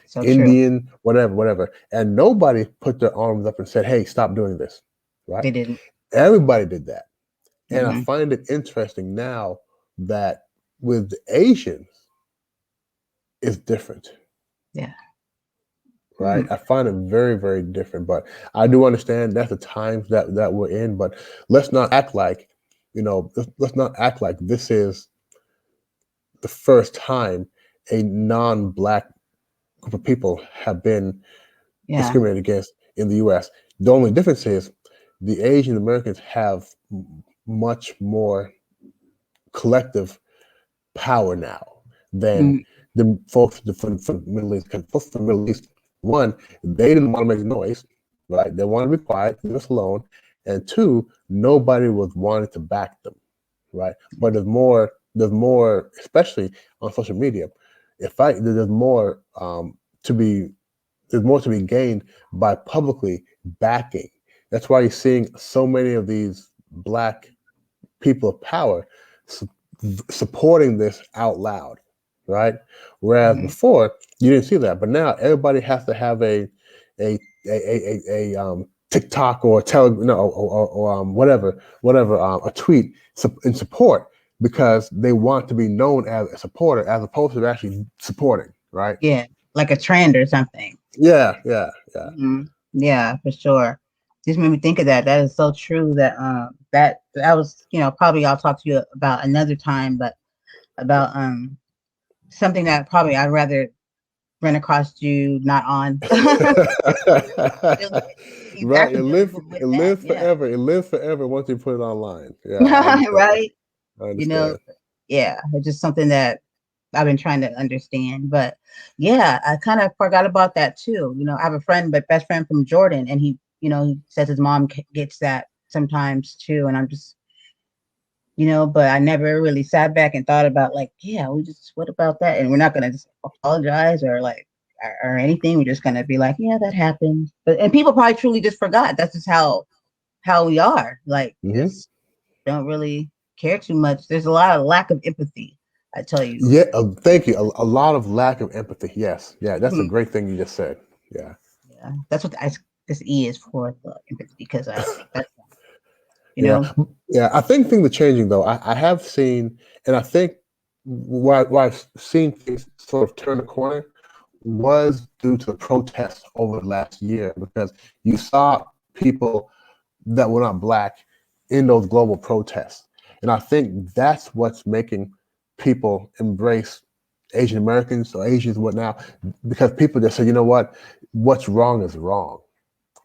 so true. Indian, whatever, whatever. And nobody put their arms up and said, "Hey, stop doing this." Right? They didn't. Everybody did that. And I Hmm. find it interesting now that with the Asians, it's different. Yeah. Right? Hmm. I find it very, very different. But I do understand that's the times that we're in. But let's not act like, let's not act like this is the first time a non-black group of people have been Yeah. discriminated against in the U.S. The only difference is the Asian Americans have much more collective power now than Mm. the folks from the Middle East. Because folks from the Middle East, one, they didn't want to make noise, right? They wanted to be quiet, leave us alone. And two, nobody was wanting to back them, right? But there's more, especially on social media. There's more to be there's more to be gained by publicly backing. That's why you're seeing so many of these black people of power su- supporting this out loud, right? Whereas Hmm. before you didn't see that, but now everybody has to have a TikTok or whatever a tweet in support because they want to be known as a supporter as opposed to actually supporting, right? Yeah. Like a trend or something. Yeah, yeah, yeah. Hmm. Yeah, for sure. Just made me think of that. That is so true. That was, probably I'll talk to you about another time, but about something that probably I'd rather run across you not on. You Right. actually dealing with It that. lives Yeah. forever. It lives forever once you put it online. Yeah, I understand. Right. I You know, understand. yeah, it's just something that I've been trying to understand. But yeah, I kind of forgot about that too. I have a friend, but best friend from Jordan, and he says his mom gets that sometimes too. And I'm just, but I never really sat back and thought about like, yeah, what about that? And we're not gonna just apologize or like or anything. We're just gonna be like, yeah, that happened. And people probably truly just forgot. That's just how we are. Like, Hmm. just don't really care too much. There's a lot of lack of empathy. I tell you. Yeah. Thank you. A lot of lack of empathy. Yes. Yeah. That's a Mhm. great thing you just said. Yeah. Yeah, that's what this E is for, the empathy, because I think that's you Yeah. know. Yeah. I think things are changing though. I have seen, and I think why I've seen things sort of turn the corner was due to the protests over the last year because you saw people that were not black in those global protests. And I think that's what's making people embrace Asian Americans or Asians, what now? Because people just say, you know what? What's wrong is wrong.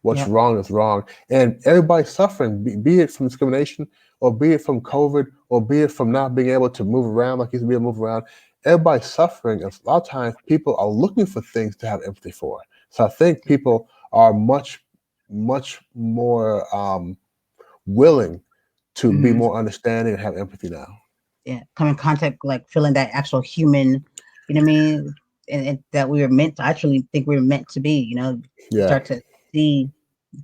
What's Yep. wrong is wrong. And everybody's suffering, be it from discrimination or be it from COVID or be it from not being able to move around like you used to be able to move around. Everybody's suffering. And a lot of times people are looking for things to have empathy for. So I think people are much more willing to be Hmm. more understanding and have empathy now. Yeah, come in contact, like feeling that actual human, you know what I mean, and that we were meant to. I truly think we were meant to be. You Yeah. start to see,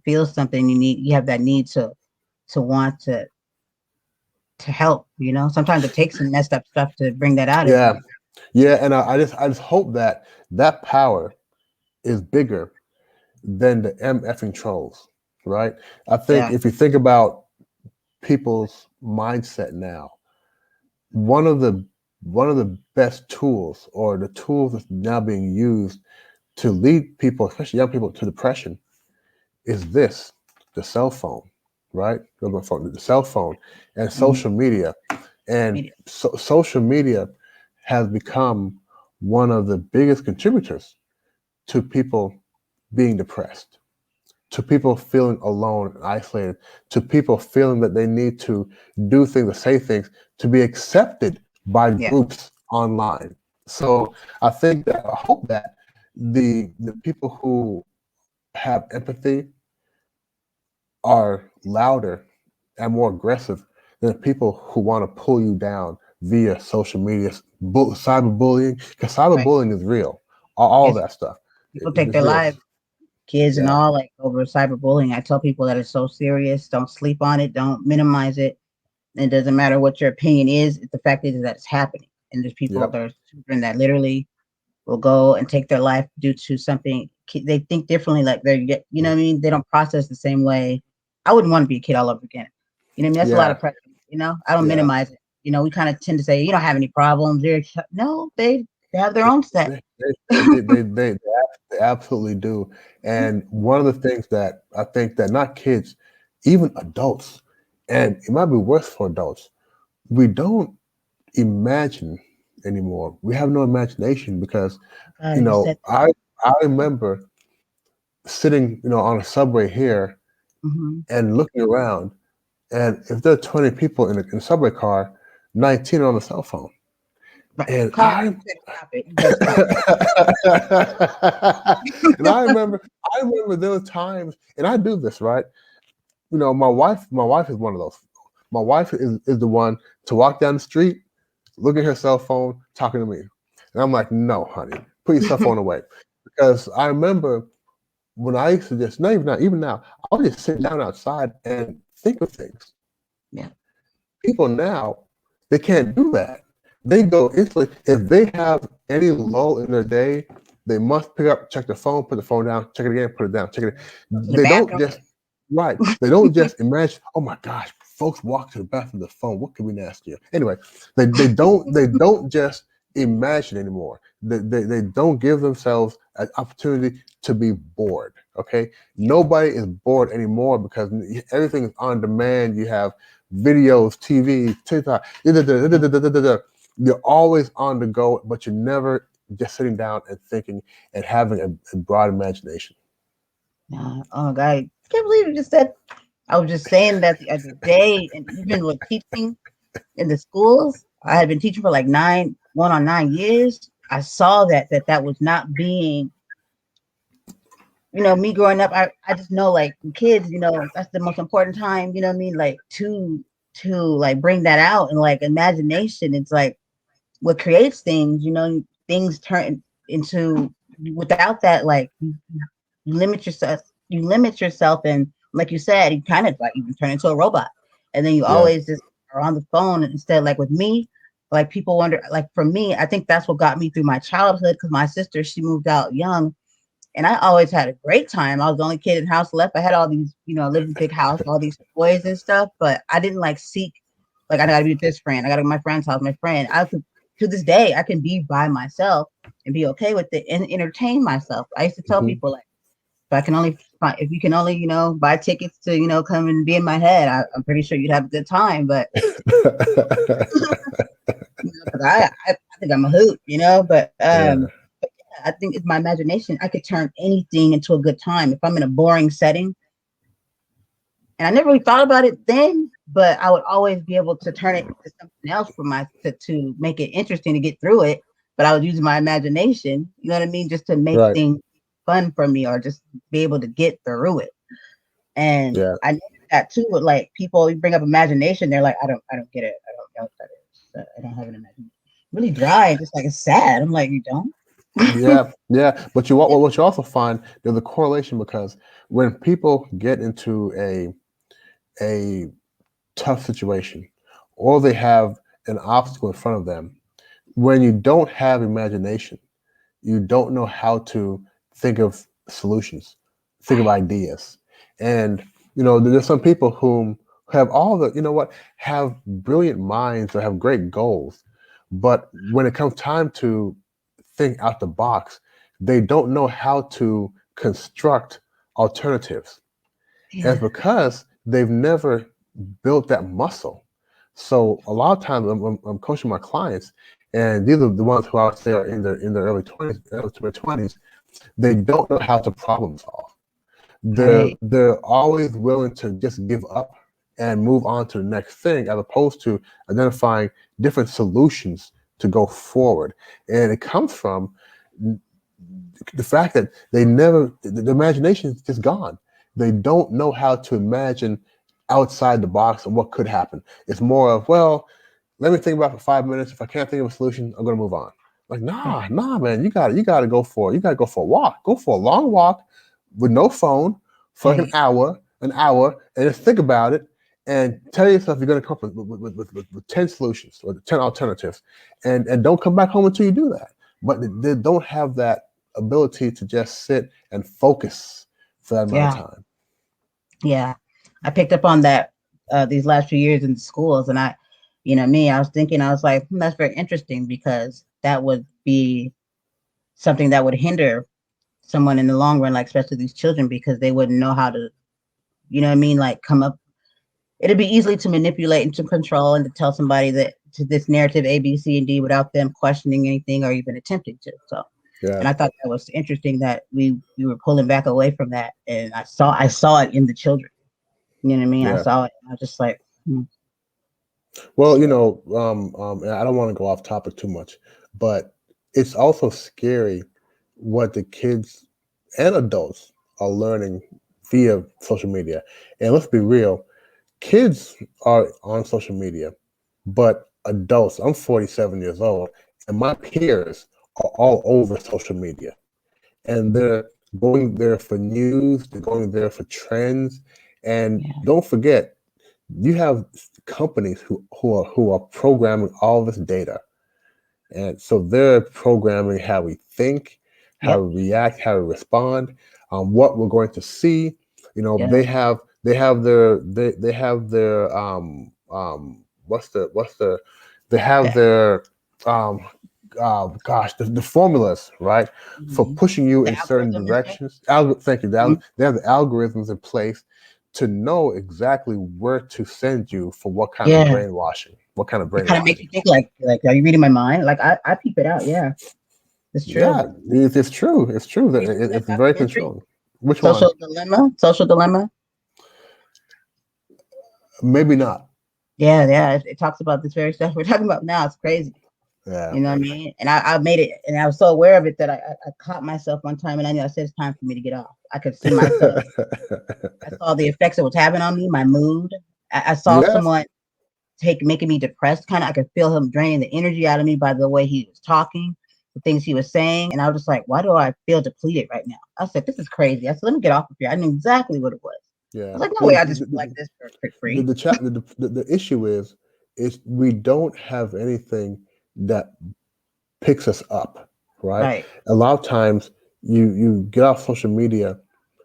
feel something. You have that need to want to to help. Sometimes it takes some messed up stuff to bring that out of Yeah, you. yeah, and I just hope that that power is bigger than the MFing trolls, right? I think Yeah, if you think about people's mindset now, one of the one of the best tools, or the tools that's now being used to lead people, especially young people, to depression, is this: the cell phone, right? The cell phone and mhm, social media. And media. social media has become one of the biggest contributors to people being depressed, to people feeling alone and isolated, to people feeling that they need to do things or say things to be accepted by Yeah, groups online. So I hope that the people who have empathy are louder and more aggressive than the people who want to pull you down via social media, cyberbullying, because right. cyberbullying is real. All Yes, that stuff, people take it's their real. lives, kids and Yeah, all, like over cyberbullying. I tell people that it's so serious. Don't sleep on it. Don't minimize it. It doesn't matter what your opinion is. The fact is that it's happening, and there's people, yep, there's children that literally will go and take their life due to something. They think differently, like what I mean. They don't process the same way. I wouldn't want to be a kid all over again. What I mean? That's a lot yeah, of pressure. I don't yeah. minimize it. We kind of tend to say you don't have any problems. No, they have their own set. They absolutely do. And one of the things that I think that not kids, even adults, and it might be worse for adults, we don't imagine anymore. We have no imagination because, God, you said that. I remember sitting, on a subway here Mm-hmm. and looking around, and if there are 20 people in a subway car, 19 are on the cell phone. But And Colin, you better stop it. You better stop it. and I remember there were times, and I do this, right? My wife is one of those. My wife is the one to walk down the street, look at her cell phone, talking to me. And I'm like, no, honey, put your cell phone away. Because I remember when I used to just, not even now, I would just sit down outside and think of things. Yeah, People now, they can't do that. They go instantly. If they have any lull in their day, they must pick up, check the phone, put the phone down, check it again, put it down, check it. go to the They don't bathroom. just right. They don't just imagine. Oh my gosh, folks walk to the bathroom with the phone. What could be nastier? Anyway, they don't just imagine anymore. They don't give themselves an opportunity to be bored. Okay, nobody is bored anymore because everything is on demand. You have videos, TV, TikTok. Yeah. You're always on the go, but you're never just sitting down and thinking and having a broad imagination. Oh God, I can't believe you just said. I was just saying that the other day, and even with teaching in the schools, I had been teaching for like 9 I saw that was not being, me growing up. I just know like kids, that's the most important time. You know what I mean? Like to like bring that out and like imagination. It's like what creates things. Things turn into without that like you limit yourself. You limit yourself, and like you said, you kind of like you turn into a robot, and then you Yeah, always just are on the phone instead. Like with me, like people wonder. Like for me, I think that's what got me through my childhood because my sister she moved out young, and I always had a great time. I was the only kid in the house left. I had all these, I lived in a big house, all these toys and stuff, but I didn't like seek. Like I gotta be with this friend. I gotta go to my friend's house. My friend. I could to this day I can be by myself and be okay with it and entertain myself. I used to tell hmm people like if you can only, buy tickets to, come and be in my head, I'm pretty sure you'd have a good time. But, 'cause I think I'm a hoot, yeah, but yeah, I think it's my imagination. I could turn anything into a good time. If I'm in a boring setting, and I never really thought about it then, but I would always be able to turn it into something else for to make it interesting to get through it. But I was using my imagination, you know what I mean, just to make right, things fun for me or just be able to get through it. And yeah, I noticed that too with like people, you bring up imagination, they're like, I don't get it. I don't know what that is. I don't have an imagination. Really dry, just like it's sad. I'm like, you don't? yeah, yeah. But what you also find, there's a correlation, because when people get into a tough situation, or they have an obstacle in front of them. When you don't have imagination, you don't know how to think of solutions, think of Right. ideas. And there's some people whom have all the, have brilliant minds or have great goals, but when it comes time to think out the box, they don't know how to construct alternatives. And it's Yeah. because they've never built that muscle. So a lot of times I'm coaching my clients, and these are the ones who I would say are in their early 20s. They don't know how to problem solve. They're Right. they're always willing to just give up and move on to the next thing, as opposed to identifying different solutions to go forward. And it comes from the fact that the imagination is just gone. They don't know how to imagine outside the box and what could happen. It's more of, well, let me think about it for 5 minutes. If I can't think of a solution, I'm gonna move on. Like, nah, Right. nah, man, you gotta go for a walk. Go for a long walk with no phone for like Right. an hour, and just think about it and tell yourself you're gonna come up with 10 solutions or 10 alternatives, and don't come back home until you do that. But they don't have that ability to just sit and focus for that amount of Yeah. time. Yeah. I picked up on that these last few years in schools, and I was thinking, I was like, that's very interesting because that would be something that would hinder someone in the long run, like especially these children, because they wouldn't know how to, like come up. It'd be easily to manipulate and to control and to tell somebody that to this narrative A, B, C, and D without them questioning anything or even attempting to. So, Yeah, and I thought that was interesting that we were pulling back away from that, and I saw it in the children. You know what I mean? I yeah. saw it. I was just like, Well, so and I don't want to go off topic too much, but it's also scary what the kids and adults are learning via social media. And let's be real, kids are on social media, but adults, I'm 47 years old, and my peers are all over social media. And they're going there for news, they're going there for trends. And yeah, don't forget, you have companies who are programming all this data, and so they're programming how we think, how yep, we react, how we respond, what we're going to see. yeah, They have their what's the they have the, their um gosh, the formulas, right, for mhm. pushing you The in certain algorithm and stuff. directions. Thank you. Mhm. They have the algorithms in place to know exactly where to send you for what kind of Yeah, brainwashing, what kind of it kind of makes brainwashing. you think like, are you reading my mind? Like I peep it out. Yeah, it's true. Yeah, it's true. It's true that Recently, that it's very documentary, controlling. Which one? Social Dilemma. Maybe not. Yeah, yeah. It talks about this very stuff we're talking about now. It's crazy. Yeah. You know what I mean? And I made it, and I was so aware of it that I caught myself one time, and I knew I said it's time for me to get off. I could see myself. I saw the effects it was having on me, my mood. I saw Yes. someone making me depressed. Kind of, I could feel him draining the energy out of me by the way he was talking, the things he was saying, and I was just like, why do I feel depleted right now? I said, this is crazy. I said, let me get off of here. I knew exactly what it was. I Yeah. was like, no Well, way, I just feel like this for the free. the, chat, the issue is we don't have anything that picks us up, right? Right. A lot of times you get off social media.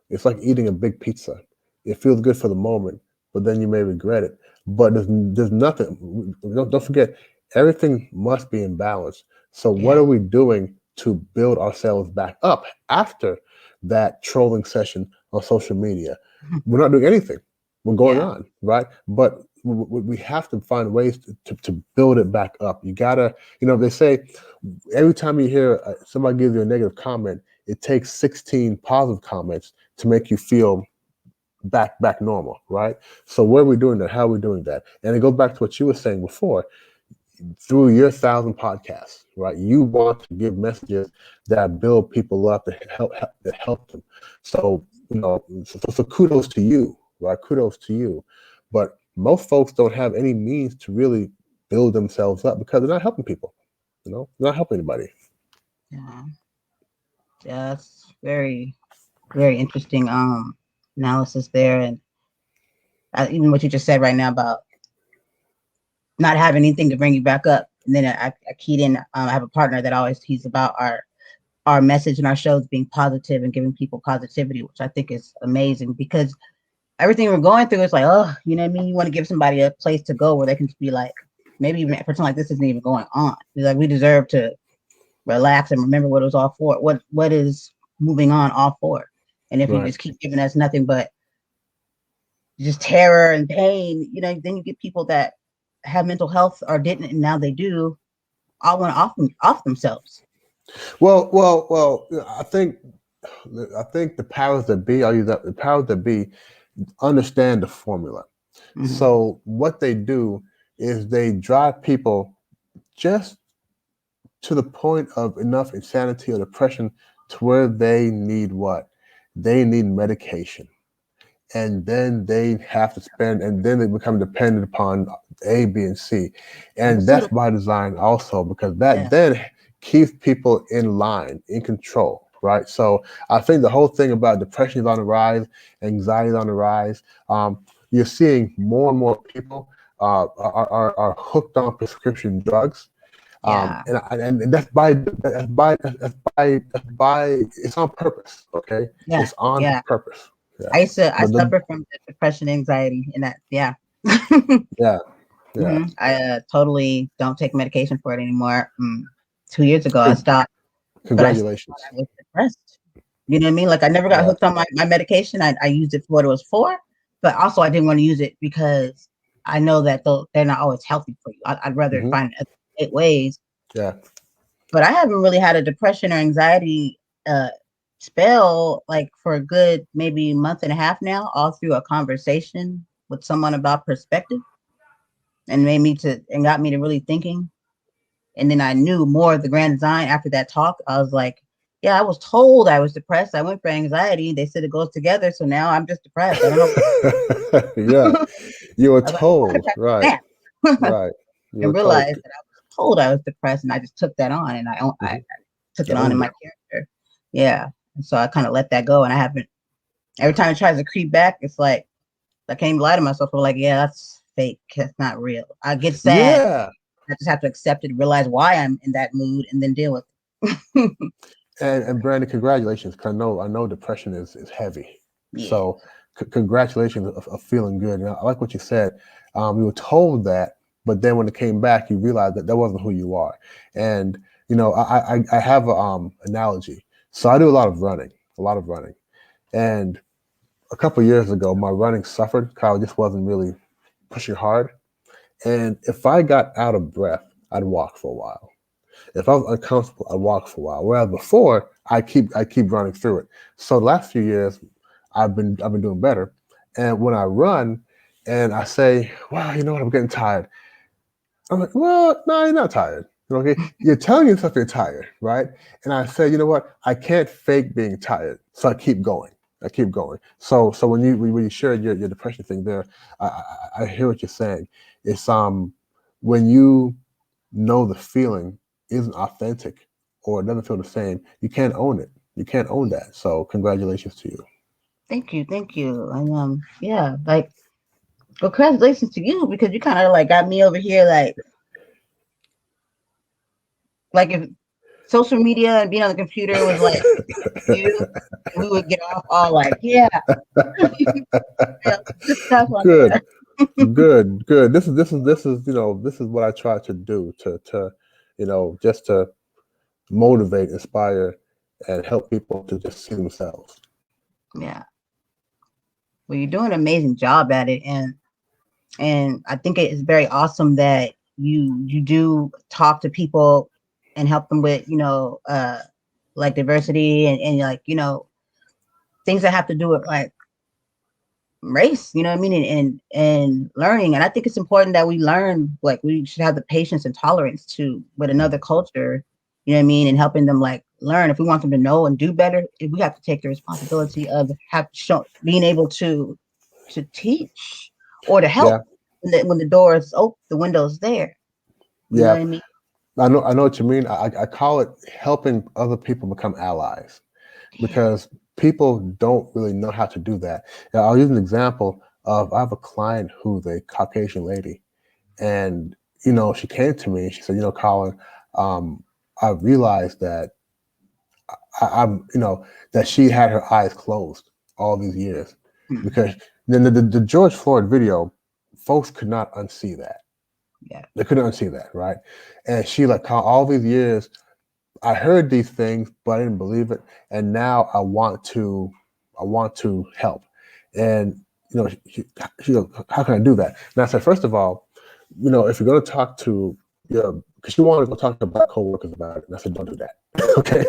It's like eating a big pizza. It feels good for the moment, but then you may regret it. But there's nothing. Don't forget, everything must be in balance. So what Yeah. are we doing to build ourselves back up after that trolling session on social media? We're not doing anything. We're going Yeah. on, right? But we have to find ways to build it back up. You gotta, they say every time you hear somebody give you a negative comment, it takes 16 positive comments to make you feel back normal, right? So where are we doing that? How are we doing that? And it goes back to what you were saying before. Through your 1,000 podcasts, right? You want to give messages that build people up, that help them. So so kudos to you, right? Kudos to you. But most folks don't have any means to really build themselves up because they're not helping people. They're not helping anybody. Yeah. Yeah. That's very, very interesting analysis there. And even what you just said right now about not having anything to bring you back up. And then I keyed in. I have a partner that always he's about our message and our shows being positive and giving people positivity, which I think is amazing because everything we're going through is like, oh, you know what I mean? You want to give somebody a place to go where they can just be like, maybe even pretend like this isn't even going on. It's like we deserve to relax and remember what it was all for. What is moving on all for? And if you Right. just keep giving us nothing but just terror and pain, then you get people that have mental health or didn't, and now they do, all want to off themselves. Well. I think the powers that be, I'll use that. The powers that be understand the formula. Mm-hmm. So what they do is they drive people just to the point of enough insanity or depression to where they need what? They need medication. And then they have to spend, and then they become dependent upon A, B, and C. And that's Pharmaceutical. by design also, because that Yeah. then keeps people in line, in control, right? So I think the whole thing about depression is on the rise, anxiety is on the rise. You're seeing more and more people are hooked on prescription drugs, Yeah. and that's by it's on purpose. Okay, Yeah. it's on Yeah. purpose. Yeah, I the suffer from depression, anxiety, and that. Yeah. yeah, yeah. I totally don't take medication for it anymore. 2 years ago, I stopped, but I still thought Congratulations. I was depressed. You know what I mean? Like I never got Yeah. hooked on my medication. I used it for what it was for, but also I didn't want to use it because I know that they're not always healthy for you. I'd rather Hmm. find other ways. Yeah. But I haven't really had a depression or anxiety uh, spell like for a good maybe month and a half now, all through a conversation with someone about perspective, and got me to really thinking. And then I knew more of the grand design after that talk. I was like, yeah, I was told I was depressed. I went for anxiety. They said it goes together. So now I'm just depressed. I don't know. Yeah. You were I was like, oh, I just told. have Right. to snap Right. You and were told. realize that I was told I was depressed, and I just took that on, and I Hmm. took You it on in owned my it. character. Yeah. And so I kind of let that go, and I haven't. Every time it tries to creep back, it's like I can't even lie to myself. I'm like, yeah, that's fake. That's not real. I get sad. Yeah. I just have to accept it, realize why I'm in that mood, and then deal with it. And Brandon, congratulations. 'Cause I know depression is heavy. Yeah. So congratulations of feeling good. And I like what you said. You were told that, but then when it came back, you realized that wasn't who you are. And I have a analogy. So I do a lot of running, and a couple years ago, my running suffered. 'Cause I just wasn't really pushing hard. And if I got out of breath, I'd walk for a while. If I was uncomfortable, I walk for a while. Whereas before, I keep running through it. So the last few years, I've been doing better. And when I run, and I say, "Wow, you know what? I'm getting tired." I'm like, "Well, no, you're not tired. Okay, you're telling yourself you're tired, right?" And I say, "You know what? I can't fake being tired, so I keep going. I keep going." So when you shared your depression thing there, I hear what you're saying. It's when you know the feeling isn't authentic or it doesn't feel the same, you can't own it. You can't own that. So congratulations to you. Thank you, thank you. And yeah, like well, congratulations to you because you kind of like got me over here like if social media and being on the computer was like you, we would get off all like, yeah, yeah, good stuff on Good, there. good. This is what I try to do just to motivate, inspire, and help people to just see themselves. Yeah. Well, you're doing an amazing job at it, and I think it is very awesome that you do talk to people and help them with like diversity and like things that have to do with like race, you know what I mean, and learning. And I think it's important that we learn, like we should have the patience and tolerance to with another culture, you know what I mean, and helping them like learn. If we want them to know and do better, we have to take the responsibility of being able to teach or to help Yeah, when the door is open, the window's there. You know yeah. what I mean? I know what you mean. I call it helping other people become allies, Yeah. because people don't really know how to do that. Now, I'll use an example of I have a client who's a Caucasian lady, and she came to me and she said, Colin, um, I realized that I'm, that she had her eyes closed all these years Hmm. because then the George Floyd video, folks could not unsee that. Yeah. They couldn't unsee that, right? And she like, "Colin, all these years, I heard these things, but I didn't believe it, and now I want to help." And she goes, "How can I do that?" And I said, first of all, if you're going to talk to your, because she wanted to go talk to black coworkers about it, and I said, don't do that. Okay,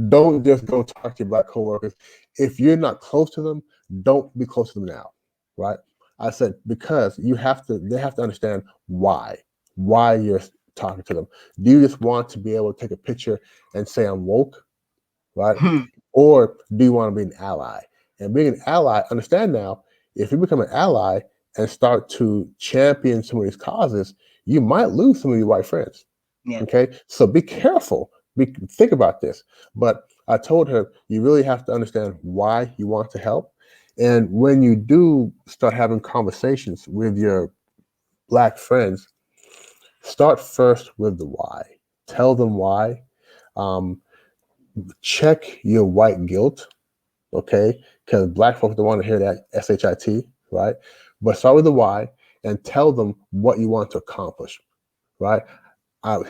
don't just go talk to your black coworkers. If you're not close to them, don't be close to them now, right? I said because they have to understand why you're talking to them. Do you just want to be able to take a picture and say I'm woke, right? Hmm. Or do you want to be an ally? And being an ally, understand now, if you become an ally and start to champion some of these causes, you might lose some of your white friends. Yeah. Okay, so be careful. Think about this. But I told her you really have to understand why you want to help. And when you do start having conversations with your black friends, start first with the why. Tell them why. Um, Check your white guilt, okay? Because black folks don't want to hear that shit, right? But start with the why and tell them what you want to accomplish, right?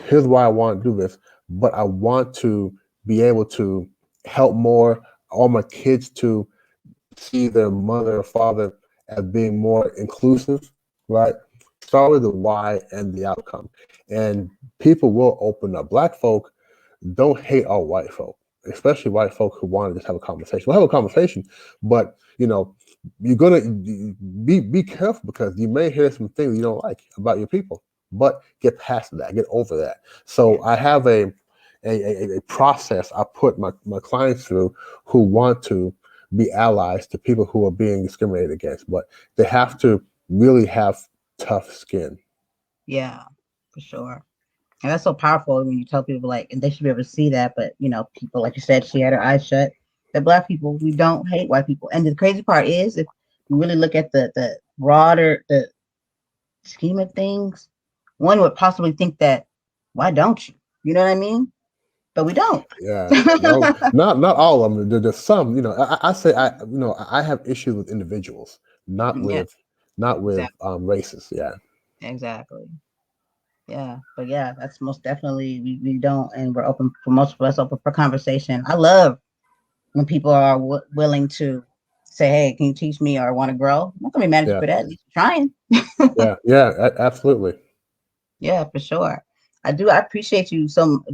Here's why I want to do this, but I want to be able to help more. All my kids to see their mother or father as being more inclusive, right? Start with the why and the outcome. And people will open up. Black folk don't hate all white folk, especially white folk who want to just have a conversation. We'll have a conversation, but you're gonna be careful because you may hear some things you don't like about your people. But get past that, get over that. Yeah. So I have a process I put my clients through who want to be allies to people who are being discriminated against, but they have to really have tough skin. Yeah. For sure. And that's so powerful when you tell people like, and they should be able to see that. But people like you said, she had her eyes shut. That black people, we don't hate white people. And the crazy part is, if you really look at the broader the scheme of things, one would possibly think that why don't you? You know what I mean? But we don't. Yeah, no, not all of them. There's some. I say I have issues with individuals, not Yeah. with not with Exactly. races. Yeah, Exactly. Yeah. But yeah, that's most definitely we don't, and we're open for most of us open for conversation. I love when people are willing to say, "Hey, can you teach me?" or want to grow. I'm not gonna be mad at you yeah, for that. At least you're trying. yeah. Absolutely. Yeah, for sure. I do. I appreciate you.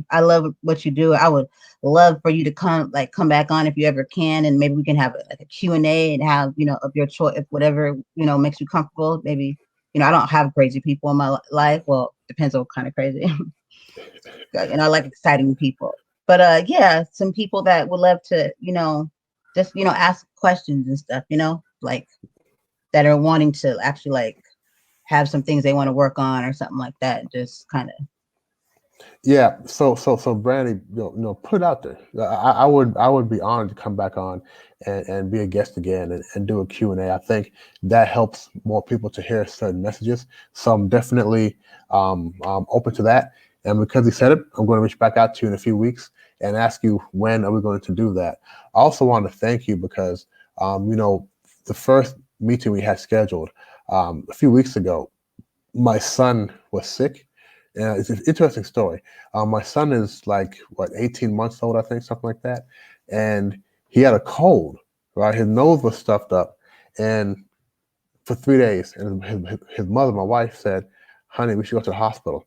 I love what you do. I would love for you to come back on if you ever can, and maybe we can have like a Q&A and have of your choice, if whatever makes you comfortable. Maybe I don't have crazy people in my life. Well, depends on what kind of crazy. And I like exciting people. But yeah, some people that would love to just ask questions and stuff. Like that are wanting to actually like have some things they want to work on or something like that. Just kind of. Yeah. So Brandy, put it out there. I would be honored to come back on and be a guest again and do a Q&A. I think that helps more people to hear certain messages. So I'm definitely open to that. And because he said it, I'm going to reach back out to you in a few weeks and ask you when are we going to do that. I also want to thank you because the first meeting we had scheduled a few weeks ago, my son was sick. And it's an interesting story. My son is like what 18 months old, I think, something like that, and he had a cold. Right, his nose was stuffed up, and for 3 days, and his mother, my wife, said, "Honey, we should go to the hospital."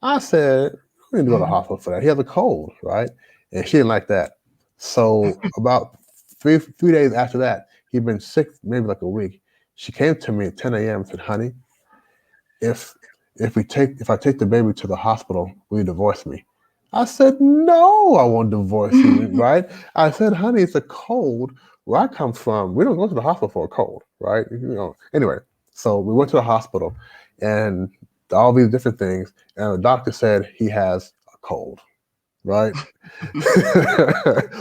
I said, "We need to go to the hospital for that. He has a cold, right?" And she didn't like that. So about three days after that, he'd been sick maybe like a week. She came to me at 10 a.m. and said, "Honey, if if I take the baby to the hospital, will you divorce me?" I said, "No, I won't divorce you." Right? I said, "Honey, it's a cold. Where I come from, we don't go to the hospital for a cold, right?" Anyway, so we went to the hospital, and all these different things, and the doctor said he has a cold, right?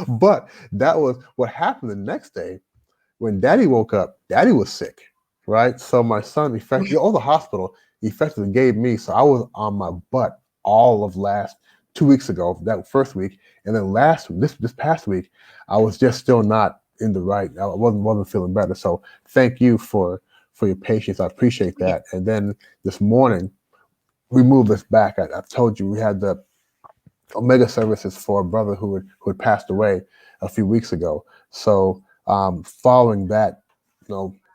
But that was what happened the next day. When Daddy woke up, Daddy was sick, right? So my son, all the hospital. effectively gave me. So I was on my butt all of last 2 weeks ago, that first week, and then this past week, I was just still not in the right. I wasn't feeling better. So thank you for your patience. I appreciate Yeah. that. And then this morning we moved this back. I told you we had the Omega services for a brother who had passed away a few weeks ago. So following that,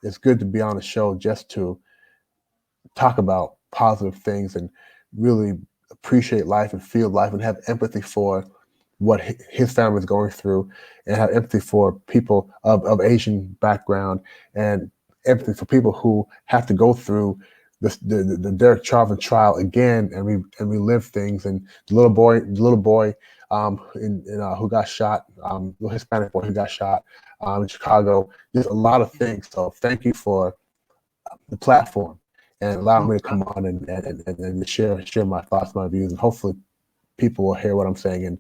it's good to be on the show just to talk about positive things and really appreciate life and feel life and have empathy for what his family is going through, and have empathy for people of Asian background, and empathy for people who have to go through the Derek Chauvin trial again and relive things. And the little boy who got shot, the Hispanic boy who got shot in Chicago. There's a lot of things. So thank you for the platform and allow me to come on and share my thoughts, my views, and hopefully people will hear what I'm saying and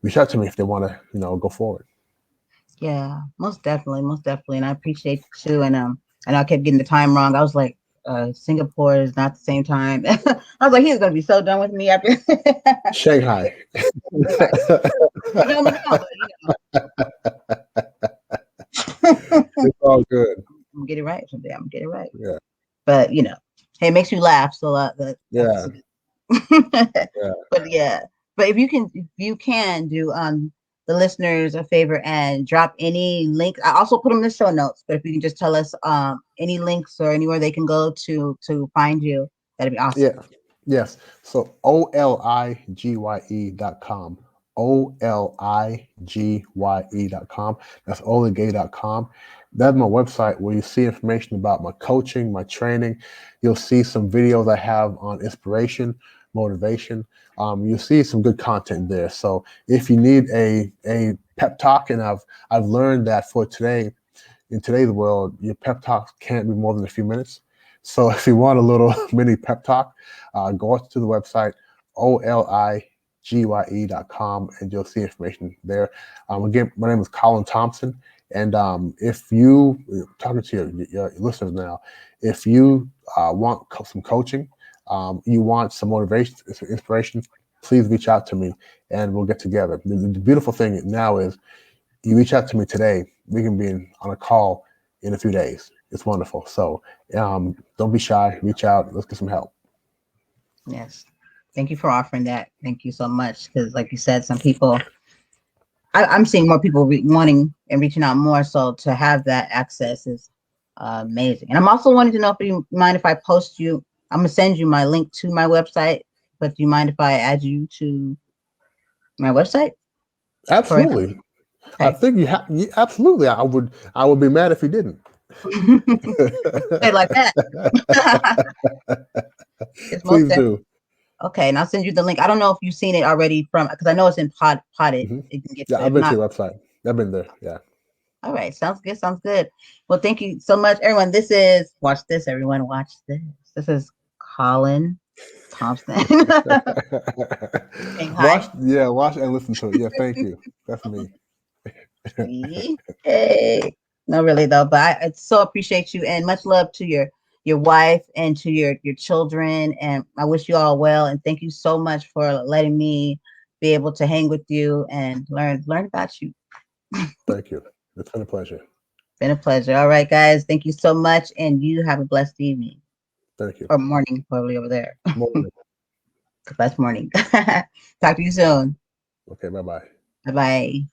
reach out to me if they want to, go forward. Yeah, most definitely. And I appreciate you too. And I kept getting the time wrong. I was like, Singapore is not the same time. I was like, he's gonna be so done with me after. Shanghai. Right. You know me now, but It's all good. I'm gonna get it right someday. I'm gonna get it right. Yeah. But hey, it makes you laugh. So that's Yeah. Yeah. but yeah. But if you can do the listeners a favor and drop any link. I also put them in the show notes, but if you can just tell us any links or anywhere they can go to find you, that'd be awesome. Yeah. Yes. So OLIGYE.com. OLIGYE.com. That's oligay.com. That's my website where you see information about my coaching, my training. You'll see some videos I have on inspiration, motivation. You'll see some good content there. So if you need a pep talk, and I've learned that for today, in today's world, your pep talks can't be more than a few minutes. So if you want a little mini pep talk, go to the website, oligye.com, and you'll see information there. Again, my name is Colin Thompson. And if you, talking to your listeners now, if you want some coaching, you want some motivation, some inspiration, please reach out to me and we'll get together. The beautiful thing now is you reach out to me today, we can be on a call in a few days. It's wonderful. So don't be shy. Reach out. Let's get some help. Yes. Thank you for offering that. Thank you so much. Because like you said, some people I'm seeing more people wanting and reaching out more. So to have that access is amazing. And I'm also wanting to know if you mind if I post you. I'm gonna send you my link to my website. But do you mind if I add you to my website? For Absolutely. I okay. think you have. Absolutely. I would be mad if you didn't. Say it like that. It's most Please definitely do. okay. And I'll send you the link. I don't know if you've seen it already from because I know it's in potted. Hmm. You can get Yeah, but I've if been to not, your website. I've been there. Yeah. all right. Sounds good. Sounds good. Well, thank you so much, everyone. This is watch this, everyone. Watch this. This is Colin Thompson. Saying Watch. hi. Yeah. Watch and listen to it. Yeah. Thank you. That's me. See? Hey. No, really though, but I so appreciate you and much love to your wife and to your children. And I wish you all well. And thank you so much for letting me be able to hang with you and learn about you. Thank you. It's been a pleasure. Been a pleasure. All right, guys. Thank you so much. And you have a blessed evening Thank you. or morning, probably over there. More. That's morning. Talk to you soon. Okay. Bye bye. Bye bye.